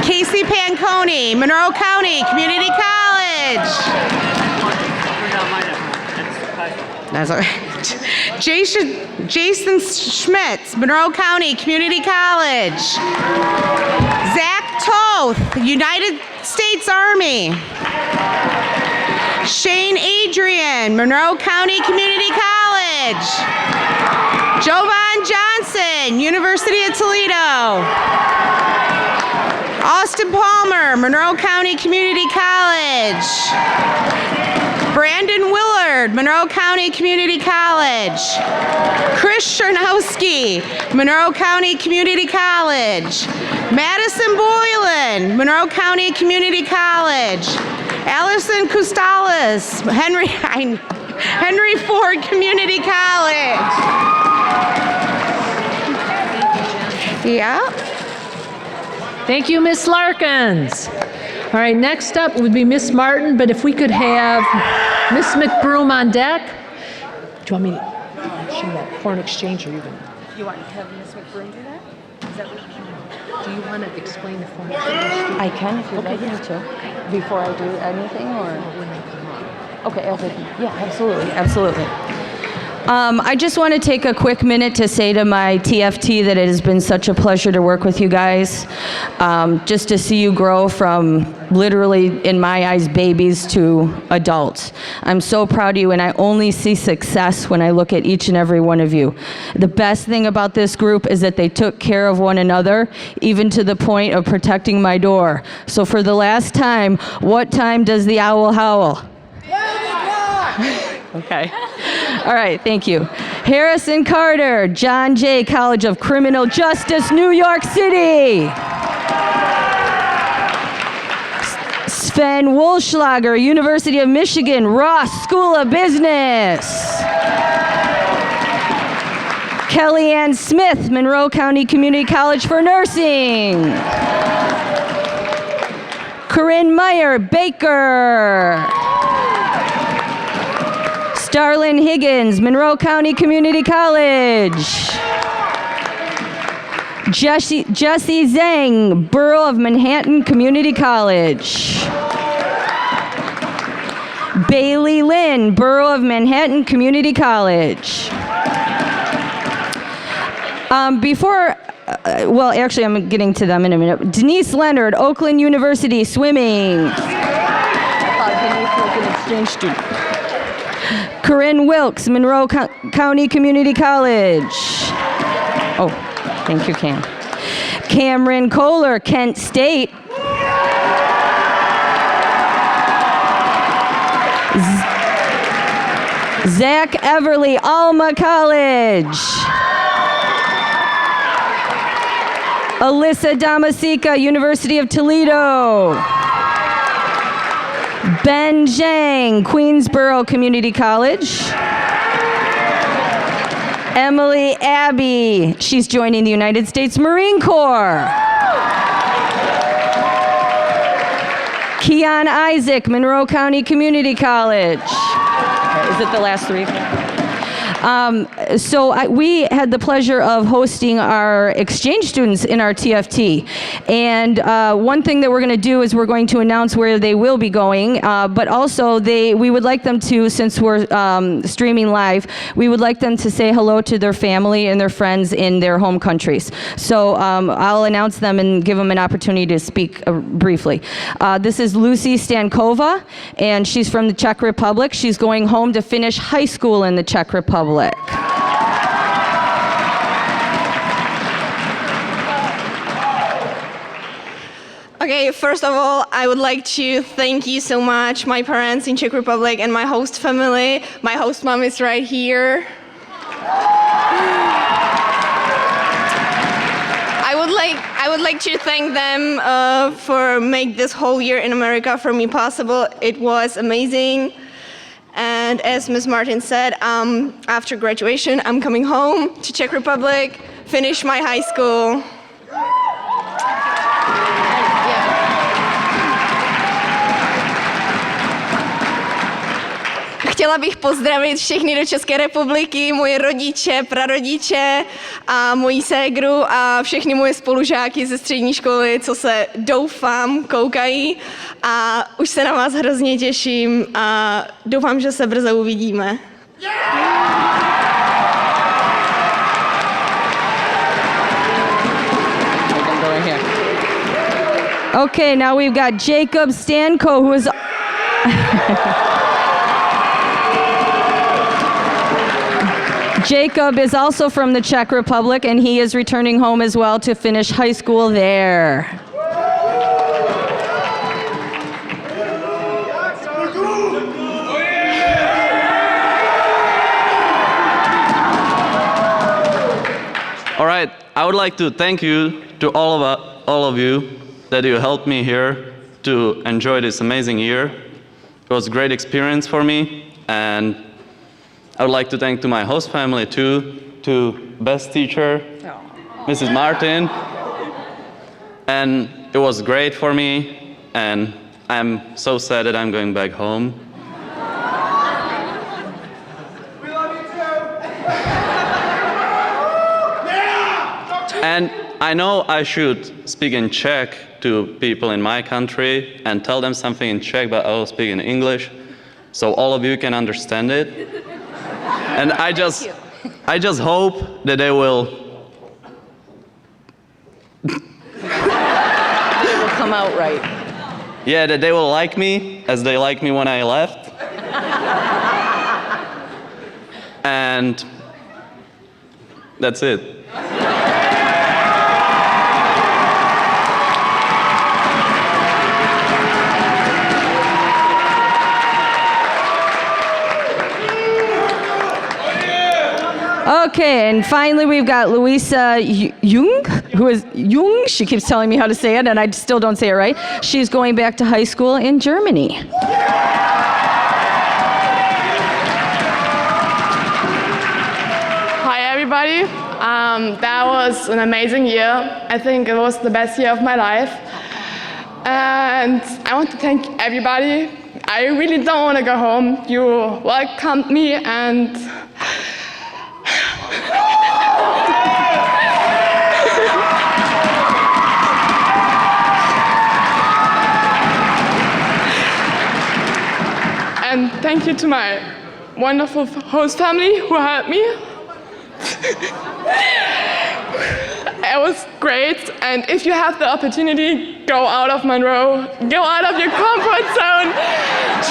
Casey Panconi, Monroe County Community College. That's all right. Jason Schmitz, Monroe County Community College. Zach Toth, United States Army. Shane Adrian, Monroe County Community College. Jovan Johnson, University of Toledo. Austin Palmer, Monroe County Community College. Brandon Willard, Monroe County Community College. Chris Chernowski, Monroe County Community College. Madison Boylan, Monroe County Community College. Allison Costales, Henry Ford Community College. Yeah. Thank you, Miss Larkins. All right, next up would be Miss Martin, but if we could have Miss McBroom on deck. Do you want me to show that foreign exchange, or you going to? You want to have Ms. McBroom do that? Do you want to explain the form? I can if you'd like me to. Before I do anything, or when they come up. okay, yeah, absolutely, absolutely. I just want to take a quick minute to say to my TFT that it has been such a pleasure to work with you guys. Just to see you grow from literally, in my eyes, babies to adults. I'm so proud of you, and I only see success when I look at each and every one of you. The best thing about this group is that they took care of one another, even to the point of protecting my door. So for the last time, what time does the owl howl? Okay. All right, thank you. Harrison Carter, John Jay, College of Criminal Justice, New York City. Sven Wolschlager, University of Michigan, Ross School of Business. Kellyanne Smith, Monroe County Community College for Nursing. Corinne Meyer, Baker. Starlyn Higgins, Monroe County Community College. Jesse Zhang, Borough of Manhattan Community College. Bailey Lynn, Borough of Manhattan Community College. Well, actually, I'm getting to them in a minute. Denise Leonard, Oakland University, swimming. Denise was an exchange student. Corinne Wilkes, Monroe County Community College. Oh, thank you, Cam. Cameron Kohler, Kent State. Zach Everly, Alma College. Alyssa Damasica, University of Toledo. Ben Zhang, Queensborough Community College. Emily Abbey, she's joining the United States Marine Corps. Keon Isaac, Monroe County Community College. Is it the last three? We had the pleasure of hosting our exchange students in our TFT. And one thing that we're going to do is we're going to announce where they will be going, but also we would like them to, since we're streaming live, we would like them to say hello to their family and their friends in their home countries. So I'll announce them and give them an opportunity to speak briefly. This is Lucy Stankova, and she's from the Czech Republic. She's going home to finish high school in the Czech Republic. Okay, first of all, I would like to thank you so much, my parents in Czech Republic and my host family. My host mom is right here. I would like to thank them for making this whole year in America for me possible. It was amazing. And as Ms. Martin said, after graduation, I'm coming home to Czech Republic, finish my high school. Chtěla bych pozdravit všechny do České republiky, moje rodiče, prarodiče a moji ségru a všechny moje spolužáky ze střední školy, co se doufám koukají, a už se na vás hrozně těším a doufám, že se brzo uvidíme. Okay, now we've got Jacob Stanko, who is Jacob is also from the Czech Republic, and he is returning home as well to finish high school there. All right, I would like to thank you to all of you that you helped me here to enjoy this amazing year. It was a great experience for me, and I would like to thank to my host family too, to best teacher, Mrs. Martin, and it was great for me, and I'm so sad that I'm going back home. And I know I should speak in Czech to people in my country and tell them something in Czech, but I will speak in English so all of you can understand it. And I just hope that they will come out right. Yeah, that they will like me as they liked me when I left. And that's it. Okay, and finally we've got Louisa Jung, who is Jung. She keeps telling me how to say it, and I still don't say it right. She's going back to high school in Germany. Hi, everybody. That was an amazing year. I think it was the best year of my life. And I want to thank everybody. I really don't want to go home. You welcomed me and and thank you to my wonderful host family who helped me. It was great, and if you have the opportunity, go out of Monroe, go out of your comfort zone,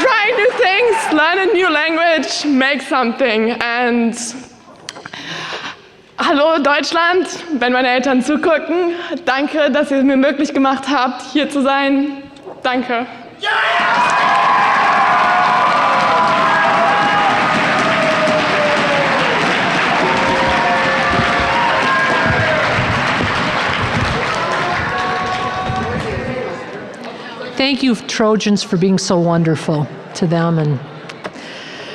try new things, learn a new language, make something. And hallo Deutschland, wenn meine Eltern zugucken, danke, dass ihr es mir möglich gemacht habt, hier zu sein. Danke. Thank you, Trojans, for being so wonderful to them, and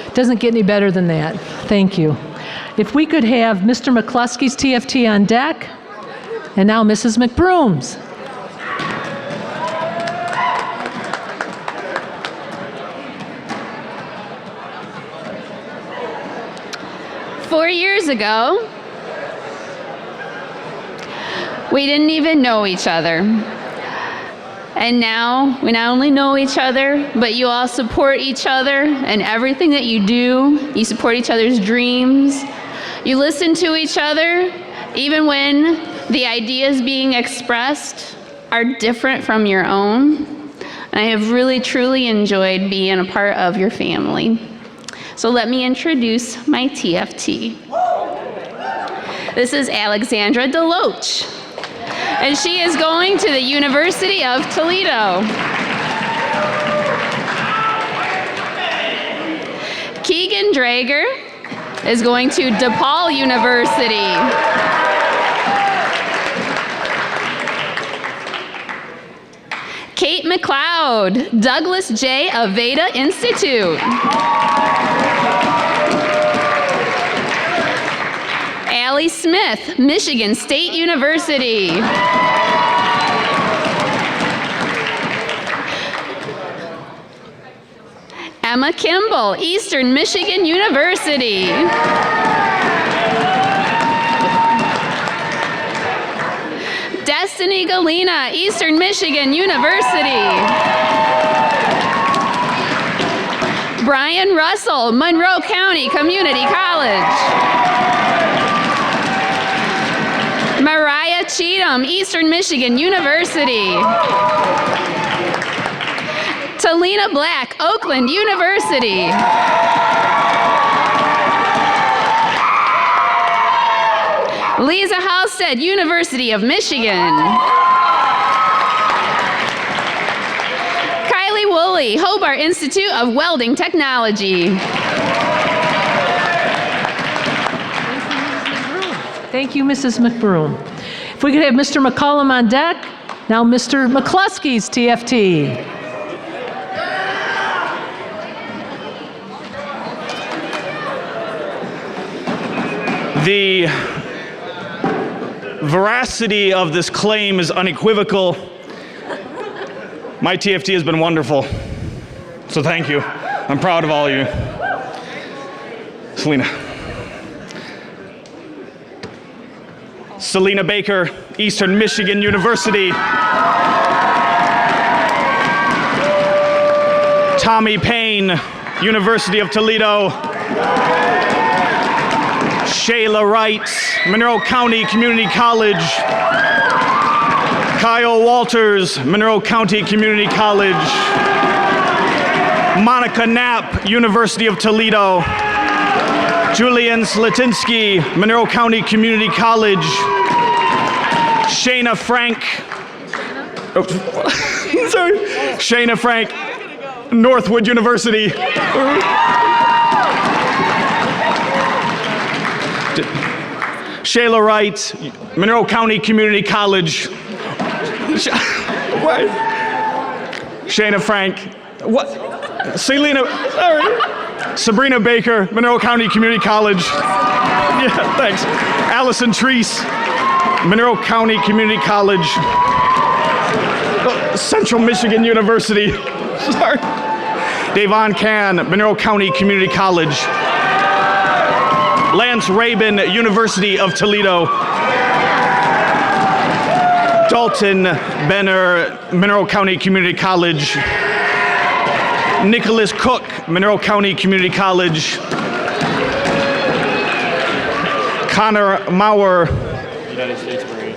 it doesn't get any better than that. Thank you. If we could have Mr. McCluskey's TFT on deck, and now Mrs. McBroom's. Four years ago, we didn't even know each other. And now we not only know each other, but you all support each other in everything that you do. You support each other's dreams. You listen to each other, even when the ideas being expressed are different from your own. And I have really, truly enjoyed being a part of your family. So let me introduce my TFT. This is Alexandra Deloach, and she is going to the University of Toledo. Keegan Drager is going to DePaul University. Kate McLeod, Douglas J. Aveda Institute. Allie Smith, Michigan State University. Emma Kimball, Eastern Michigan University. Destiny Galena, Eastern Michigan University. Brian Russell, Monroe County Community College. Mariah Cheatham, Eastern Michigan University. Talina Black, Oakland University. Lisa Halstead, University of Michigan. Kylie Woolley, Hobart Institute of Welding Technology. Thank you, Mrs. McBroom. If we could have Mr. McCollum on deck, now Mr. McCluskey's TFT. The veracity of this claim is unequivocal. My TFT has been wonderful, so thank you. I'm proud of all of you. Selena. Selena Baker, Eastern Michigan University. Tommy Payne, University of Toledo. Shayla Wright, Monroe County Community College. Kyle Walters, Monroe County Community College. Monica Knapp, University of Toledo. Julian Slatinsky, Monroe County Community College. Shayna Frank. Oh, sorry. Shayna Frank, Northwood University. Shayla Wright, Monroe County Community College. What? Shayna Frank. What? Selena. Sorry. Sabrina Baker, Monroe County Community College. Yeah, thanks. Allison Treese, Monroe County Community College. Central Michigan University. Sorry. Davon Can, Monroe County Community College. Lance Rabin, University of Toledo. Dalton Benner, Monroe County Community College. Nicholas Cook, Monroe County Community College. Connor Maurer,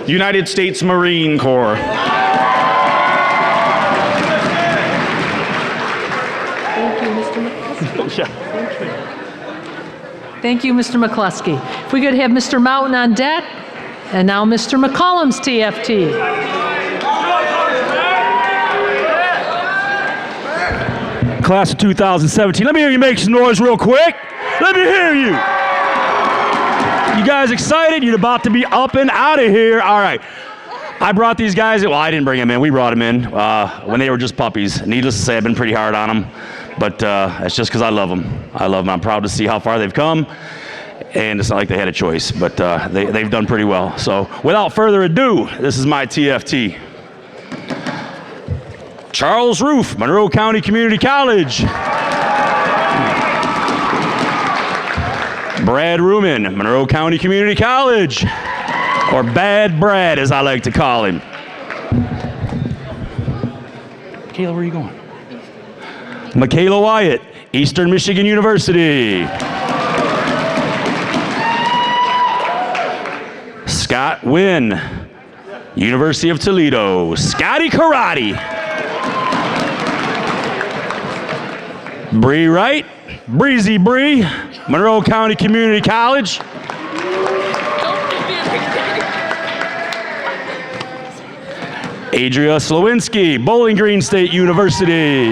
United States Marine Corps. Thank you, Mr. McCluskey. If we could have Mr. Mountain on deck, and now Mr. McCollum's TFT. Class of 2017. Let me hear you make some noise real quick. Let me hear you. You guys excited? You're about to be up and out of here. All right. I brought these guys in. Well, I didn't bring them in. We brought them in when they were just puppies. Needless to say, I've been pretty hard on them. But it's just because I love them. I love them. I'm proud to see how far they've come. And it's not like they had a choice, but they've done pretty well. So without further ado, this is my TFT. Charles Roof, Monroe County Community College. Brad Ruman, Monroe County Community College. Or Bad Brad, as I like to call him. Kayla, where are you going? Michaela Wyatt, Eastern Michigan University. Scott Wynn, University of Toledo. Scotty Karate. Bree Wright, Breezy Bree, Monroe County Community College. Adria Slowinski, Bowling Green State University.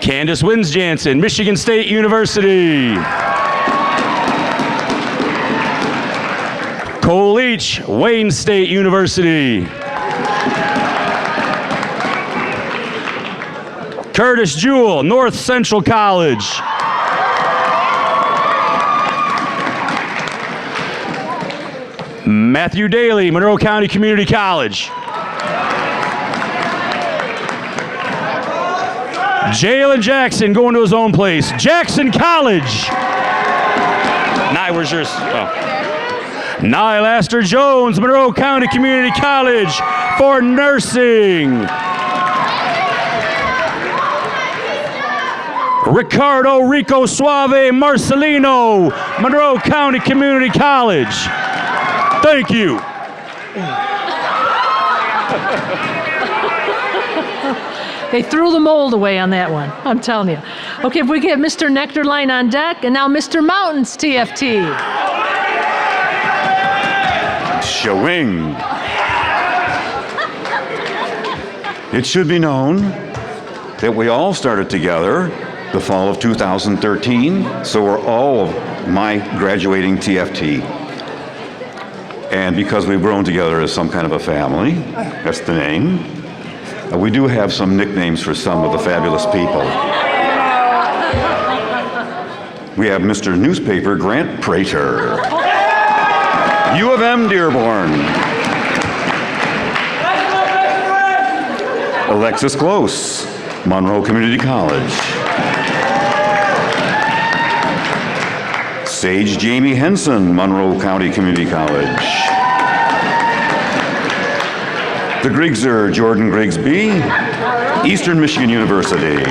Candace Wins Jansen, Michigan State University. Cole Leach, Wayne State University. Curtis Jewell, North Central College. Matthew Daly, Monroe County Community College. Jalen Jackson going to his own place. Jackson College. Nye, where's yours? Oh. Niall Astor Jones, Monroe County Community College for nursing. Ricardo Rico Suave Marcelino, Monroe County Community College. Thank you. They threw the mold away on that one, I'm telling you. Okay, if we get Mr. Nectarline on deck, and now Mr. Mountain's TFT. Showing. It should be known that we all started together the fall of 2013, so we're all my graduating TFT. And because we've grown together as some kind of a family, that's the name, we do have some nicknames for some of the fabulous people. We have Mr. Newspaper Grant Prater. U of M Dearborn. Alexis Close, Monroe Community College. Sage Jamie Henson, Monroe County Community College. The Grigser, Jordan Grigsby, Eastern Michigan University.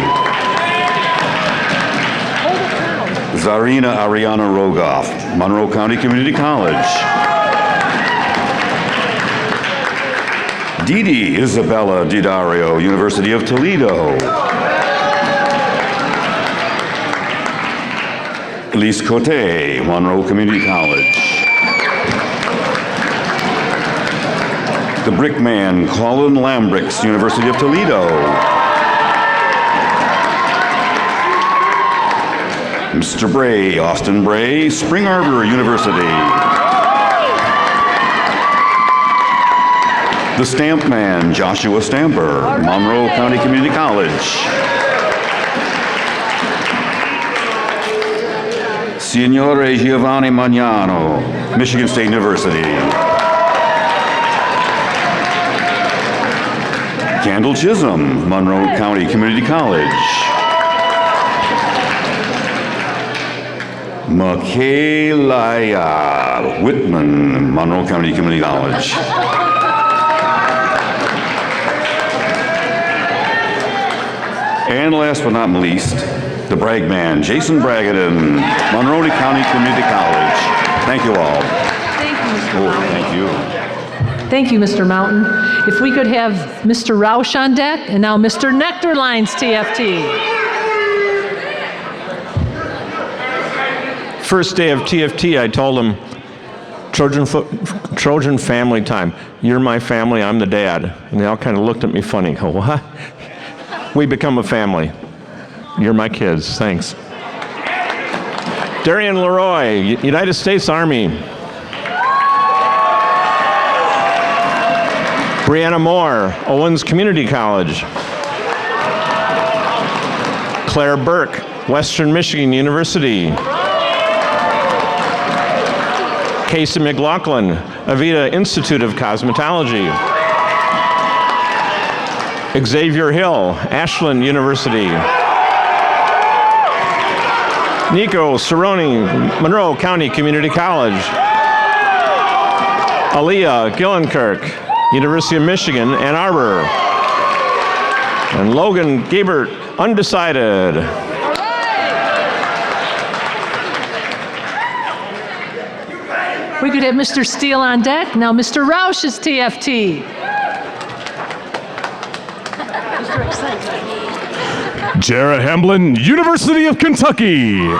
Zarina Ariana Rogoff, Monroe County Community College. Didi Isabella Didario, University of Toledo. Elise Cote, Monroe Community College. The Brickman, Colin Lambricks, University of Toledo. Mr. Bray, Austin Bray, Spring Arbor University. The Stamp Man, Joshua Stamper, Monroe County Community College. Signore Giovanni Magnano, Michigan State University. Kendall Chisholm, Monroe County Community College. Michaela Whitman, Monroe County Community College. And last but not least, the Bragman, Jason Bragaden, Monroe County Community College. Thank you all. Thank you, Mr. Mountain. Thank you. Thank you, Mr. Mountain. If we could have Mr. Roush on deck, and now Mr. Nectarline's TFT. First day of TFT, I told them, Trojan family time. You're my family, I'm the dad. And they all kind of looked at me funny. Go, what? We become a family. You're my kids, thanks. Darian Leroy, United States Army. Brianna Moore, Owens Community College. Claire Burke, Western Michigan University. Casey McLaughlin, Avita Institute of Cosmetology. Xavier Hill, Ashland University. Nico Cerrone, Monroe County Community College. Aaliyah Gillenkirk, University of Michigan, Ann Arbor. And Logan Gabert, undecided. We could have Mr. Steele on deck. Now Mr. Roush's TFT. Jara Hamblin, University of Kentucky.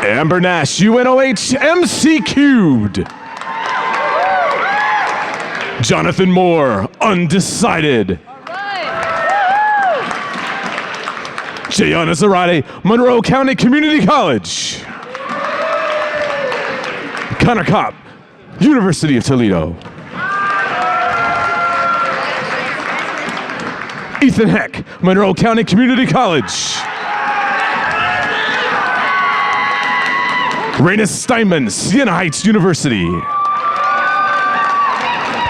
Amber Nash, UNOH, MC Cubed. Jonathan Moore, undecided. Jayana Zarate, Monroe County Community College. Connor Kopp, University of Toledo. Ethan Heck, Monroe County Community College. Raina Steinman, Siena Heights University.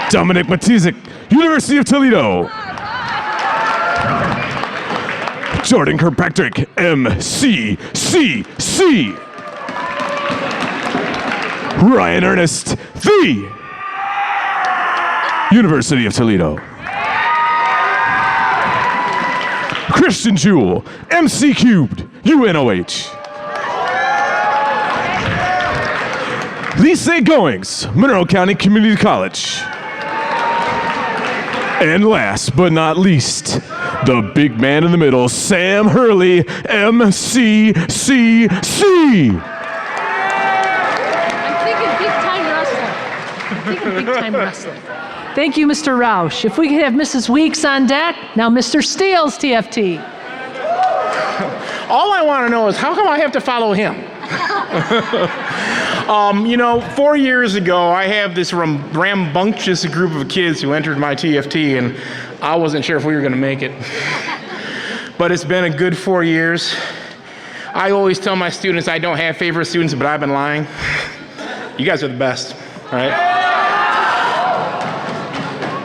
Dominic Matizik, University of Toledo. Jordan Kirkpatrick, MCCC. Ryan Ernest, the University of Toledo. Christian Jewell, MC Cubed, UNOH. Lisa Goings, Monroe County Community College. And last but not least, the big man in the middle, Sam Hurley, MCCC. Big time wrestling. Thank you, Mr. Roush. If we could have Mrs. Weeks on deck, now Mr. Steele's TFT. All I want to know is how come I have to follow him? 4 years ago, I have this rambunctious group of kids who entered my TFT, and I wasn't sure if we were going to make it. But it's been a good 4 years. I always tell my students I don't have favorite students, but I've been lying. You guys are the best, right?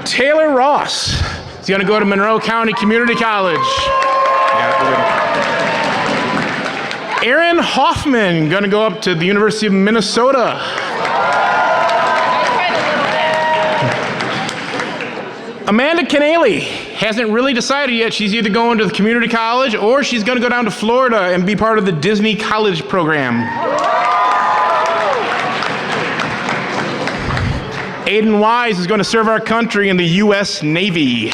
Taylor Ross is going to go to Monroe County Community College. Aaron Hoffman, going to go up to the University of Minnesota. Amanda Canale hasn't really decided yet. She's either going to the community college or she's going to go down to Florida and be part of the Disney College program. Aiden Wise is going to serve our country in the U.S. Navy.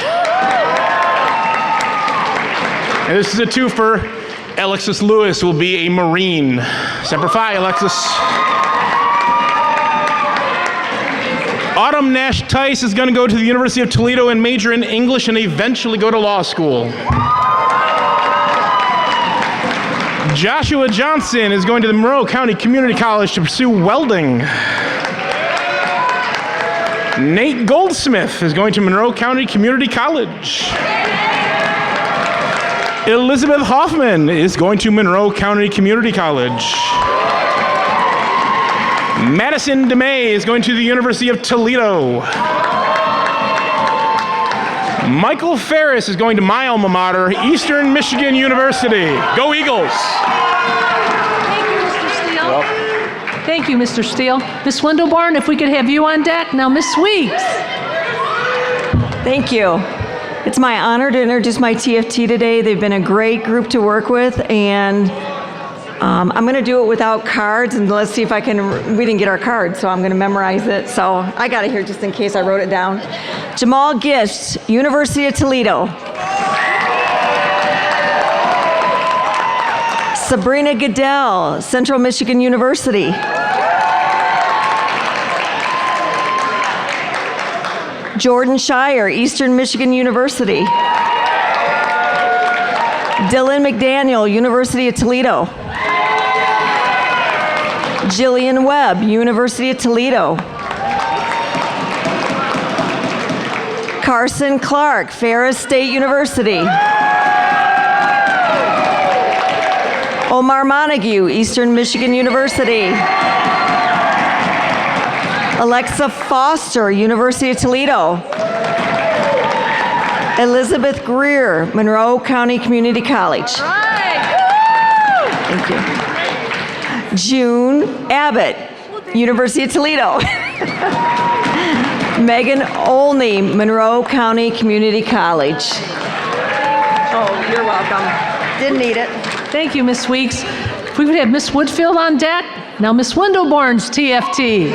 And this is a twofer. Alexis Lewis will be a Marine. Semper Fi, Alexis. Autumn Nash Tice is going to go to the University of Toledo and major in English and eventually go to law school. Joshua Johnson is going to the Monroe County Community College to pursue welding. Nate Goldsmith is going to Monroe County Community College. Elizabeth Hoffman is going to Monroe County Community College. Madison DeMay is going to the University of Toledo. Michael Ferris is going to my alma mater, Eastern Michigan University. Go Eagles! Thank you, Mr. Steele. Miss Windleborn, if we could have you on deck. Now, Miss Weeks. Thank you. It's my honor to introduce my TFT today. They've been a great group to work with, and I'm going to do it without cards, and let's see if I can. We didn't get our cards, so I'm going to memorize it. So I got it here just in case I wrote it down. Jamal Gist, University of Toledo. Sabrina Goodell, Central Michigan University. Jordan Shire, Eastern Michigan University. Dylan McDaniel, University of Toledo. Jillian Webb, University of Toledo. Carson Clark, Ferris State University. Omar Montague, Eastern Michigan University. Alexa Foster, University of Toledo. Elizabeth Greer, Monroe County Community College. Thank you. June Abbott, University of Toledo. Megan Olney, Monroe County Community College. Oh, you're welcome. Didn't need it. Thank you, Miss Weeks. If we would have Miss Woodfield on deck. Now, Miss Windleborn's TFT.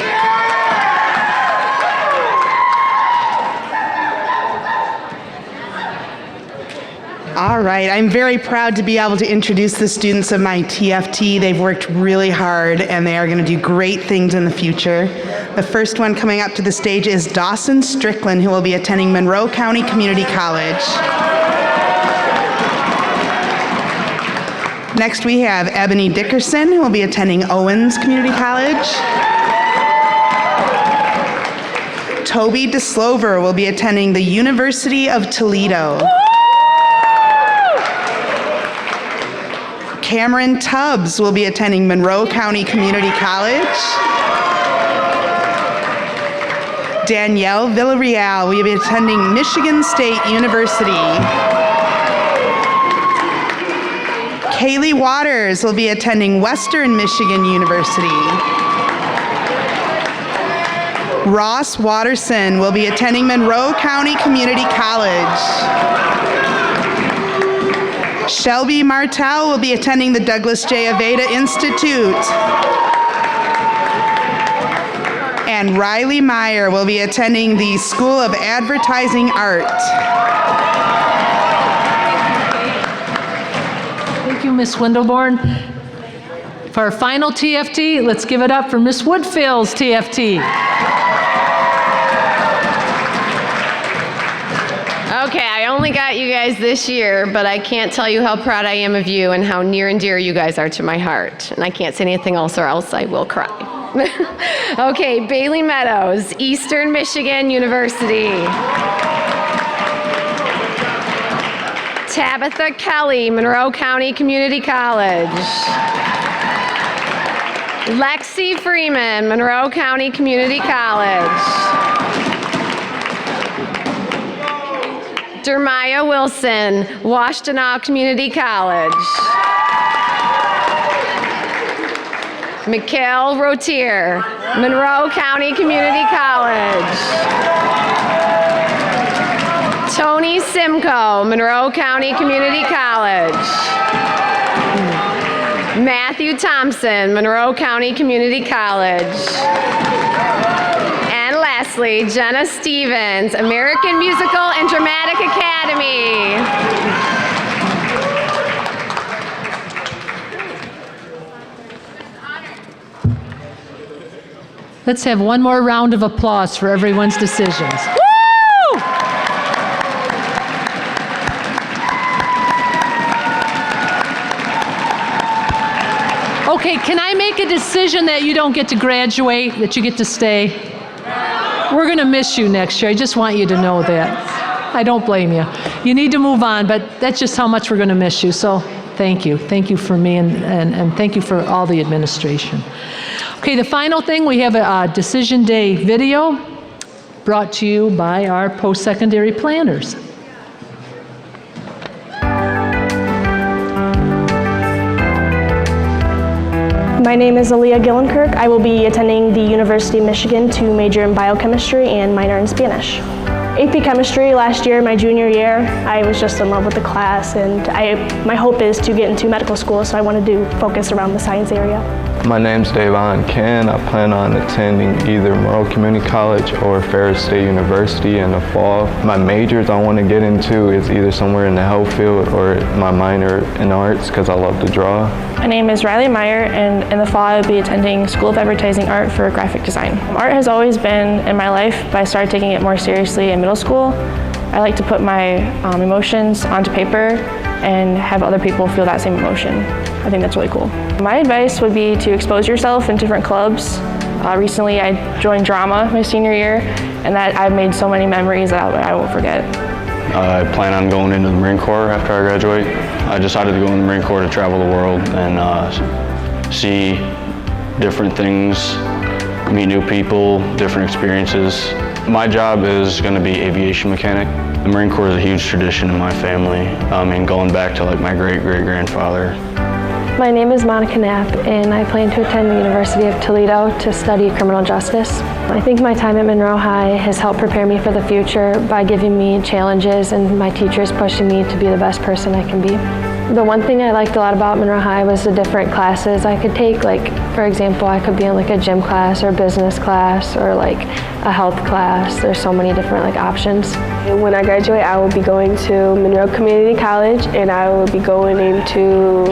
All right, I'm very proud to be able to introduce the students of my TFT. They've worked really hard and they are going to do great things in the future. The first one coming up to the stage is Dawson Strickland, who will be attending Monroe County Community College. Next we have Ebony Dickerson, who will be attending Owens Community College. Toby DeSlover will be attending the University of Toledo. Cameron Tubbs will be attending Monroe County Community College. Danielle Villarreal will be attending Michigan State University. Kaylee Waters will be attending Western Michigan University. Ross Watterson will be attending Monroe County Community College. Shelby Martell will be attending the Douglas J. Aveda Institute. And Riley Meyer will be attending the School of Advertising Art. Thank you, Miss Windleborn. For our final TFT, let's give it up for Miss Woodfield's TFT. Okay, I only got you guys this year, but I can't tell you how proud I am of you and how near and dear you guys are to my heart. And I can't say anything else or else I will cry. Okay, Bailey Meadows, Eastern Michigan University. Tabitha Kelly, Monroe County Community College. Lexi Freeman, Monroe County Community College. Dermaya Wilson, Washtenaw Community College. Mikhail Rotier, Monroe County Community College. Tony Simcoe, Monroe County Community College. Matthew Thompson, Monroe County Community College. And lastly, Jenna Stevens, American Musical and Dramatic Academy. Let's have one more round of applause for everyone's decisions. Woo! Okay, can I make a decision that you don't get to graduate, that you get to stay? We're going to miss you next year. I just want you to know that. I don't blame you. You need to move on, but that's just how much we're going to miss you. So thank you. Thank you for me, and thank you for all the administration. Okay, the final thing, we have a Decision Day video brought to you by our post-secondary planners. My name is Aaliyah Gillenkirk. I will be attending the University of Michigan to major in biochemistry and minor in Spanish. AP Chemistry last year, my junior year, I was just in love with the class, and my hope is to get into medical school, so I wanted to focus around the science area. My name's Davon Ken. I plan on attending either Monroe Community College or Ferris State University in the fall. My majors I want to get into is either somewhere in the health field or my minor in arts because I love to draw. My name is Riley Meyer, and in the fall I will be attending School of Advertising Art for graphic design. Art has always been in my life, but I started taking it more seriously in middle school. I like to put my emotions onto paper and have other people feel that same emotion. I think that's really cool. My advice would be to expose yourself in different clubs. Recently I joined drama my senior year, and that I've made so many memories that I won't forget. I plan on going into the Marine Corps after I graduate. I decided to go in the Marine Corps to travel the world and see different things, meet new people, different experiences. My job is going to be aviation mechanic. The Marine Corps is a huge tradition in my family, and going back to like my great-great-grandfather. My name is Monica Knapp, and I plan to attend the University of Toledo to study criminal justice. I think my time at Monroe High has helped prepare me for the future by giving me challenges and my teachers pushing me to be the best person I can be. The one thing I liked a lot about Monroe High was the different classes I could take. Like, for example, I could be in like a gym class or business class or like a health class. There's so many different like options. When I graduate, I will be going to Monroe Community College, and I will be going into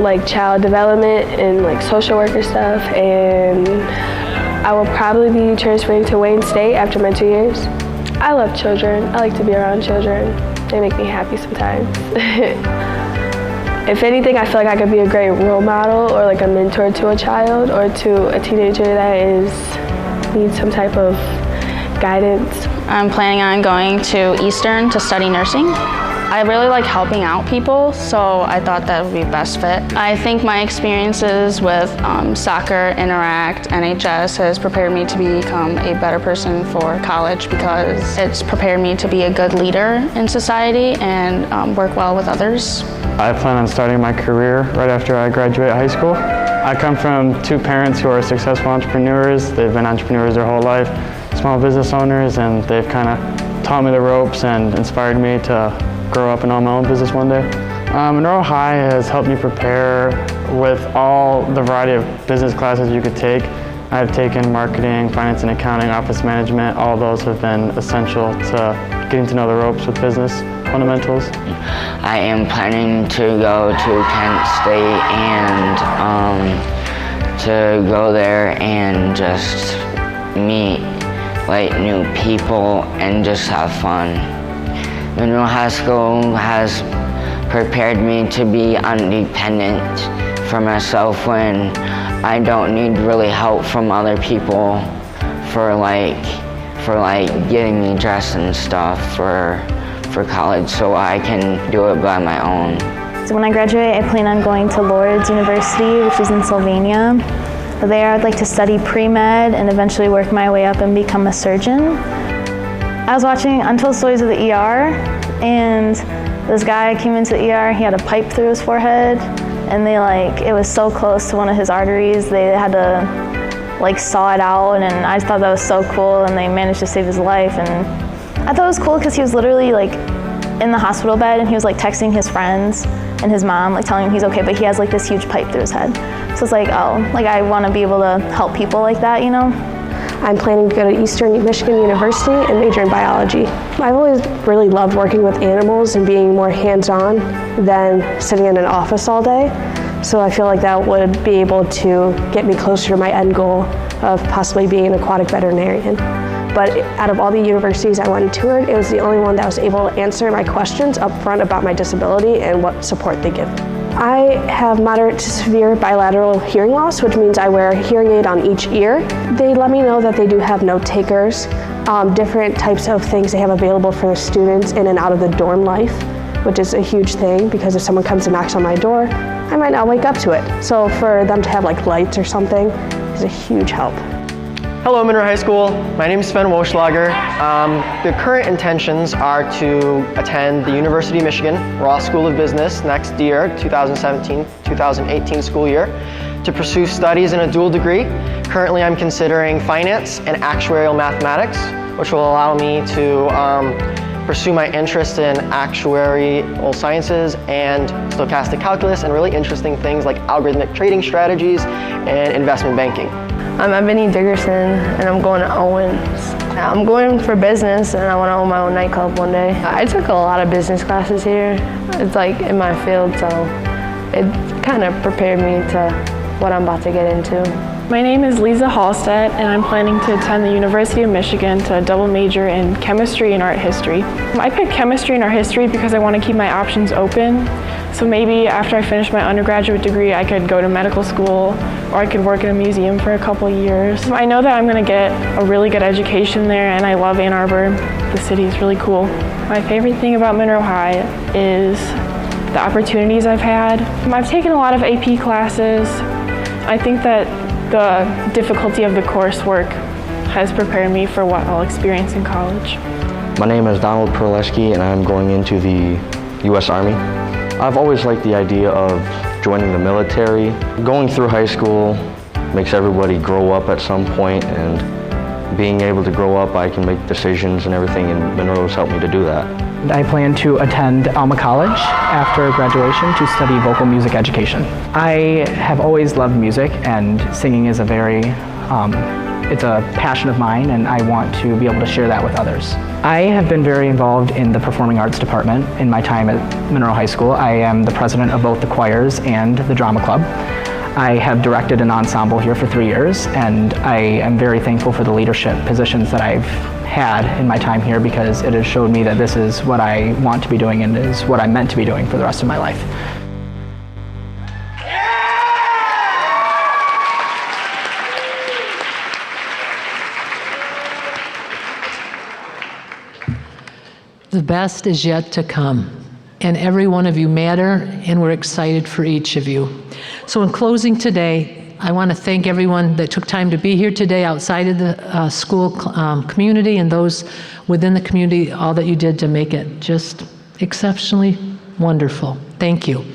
like child development and like social worker stuff, and I will probably be transferring to Wayne State after my 2 years. I love children. I like to be around children. They make me happy sometimes. If anything, I feel like I could be a great role model or like a mentor to a child or to a teenager that needs some type of guidance. I'm planning on going to Eastern to study nursing. I really like helping out people, so I thought that would be best fit. I think my experiences with soccer, Interact, NHS has prepared me to become a better person for college because it's prepared me to be a good leader in society and work well with others. I plan on starting my career right after I graduate high school. I come from two parents who are successful entrepreneurs. They've been entrepreneurs their whole life, small business owners, and they've kind of taught me the ropes and inspired me to grow up and own my own business one day. Monroe High has helped me prepare with all the variety of business classes you could take. I've taken marketing, finance and accounting, office management. All those have been essential to getting to know the ropes with business fundamentals. I am planning to go to Kent State and to go there and just meet like new people and just have fun. Monroe High School has prepared me to be independent for myself when I don't need really help from other people for getting me dressed and stuff for college, so I can do it by my own. So when I graduate, I plan on going to Lourdes University, which is in Sylvania. There I'd like to study pre-med and eventually work my way up and become a surgeon. I was watching Untold Stories of the ER, and this guy came into the ER, he had a pipe through his forehead, and it was so close to one of his arteries. They had to saw it out, and I thought that was so cool, and they managed to save his life. And I thought it was cool because he was literally in the hospital bed, and he was texting his friends and his mom, telling him he's okay, but he has this huge pipe through his head. So it's I want to be able to help people like that, you know? I'm planning to go to Eastern Michigan University and major in biology. I've always really loved working with animals and being more hands-on than sitting in an office all day. So I feel like that would be able to get me closer to my end goal of possibly being an aquatic veterinarian. But out of all the universities I went and toured, it was the only one that was able to answer my questions up front about my disability and what support they give. I have moderate to severe bilateral hearing loss, which means I wear a hearing aid on each ear. They let me know that they do have note takers, different types of things they have available for the students in and out of the dorm life, which is a huge thing because if someone comes and knocks on my door, I might not wake up to it. So for them to have lights or something is a huge help. Hello, Monroe High School. My name is Sven Woschlager. The current intentions are to attend the University of Michigan Ross School of Business next year, 2017-2018 school year, to pursue studies in a dual degree. Currently, I'm considering finance and actuarial mathematics, which will allow me to pursue my interest in actuarial sciences and stochastic calculus and really interesting things like algorithmic trading strategies and investment banking. I'm Vinny Dickerson, and I'm going to Owens. I'm going for business, and I want to own my own nightclub one day. I took a lot of business classes here. It's in my field, so it kind of prepared me to what I'm about to get into. My name is Lisa Hallstedt, and I'm planning to attend the University of Michigan to double major in chemistry and art history. I picked chemistry and art history because I want to keep my options open. So maybe after I finish my undergraduate degree, I could go to medical school, or I could work in a museum for a couple years. I know that I'm going to get a really good education there, and I love Ann Arbor. The city is really cool. My favorite thing about Monroe High is the opportunities I've had. I've taken a lot of AP classes. I think that the difficulty of the coursework has prepared me for what I'll experience in college. My name is Donald Perleski, and I'm going into the U.S. Army. I've always liked the idea of joining the military. Going through high school makes everybody grow up at some point, and being able to grow up, I can make decisions and everything, and Monroe's helped me to do that. I plan to attend Alma College after graduation to study vocal music education. I have always loved music, and singing is it's a passion of mine, and I want to be able to share that with others. I have been very involved in the performing arts department in my time at Monroe High School. I am the president of both the choirs and the drama club. I have directed an ensemble here for 3 years, and I am very thankful for the leadership positions that I've had in my time here, because it has showed me that this is what I want to be doing and is what I'm meant to be doing for the rest of my life. The best is yet to come, and every one of you matter, and we're excited for each of you. So in closing today, I want to thank everyone that took time to be here today outside of the school community, and those within the community, all that you did to make it just exceptionally wonderful. Thank you.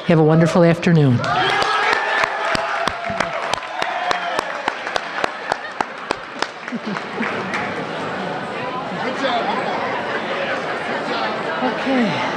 Have a wonderful afternoon. Okay.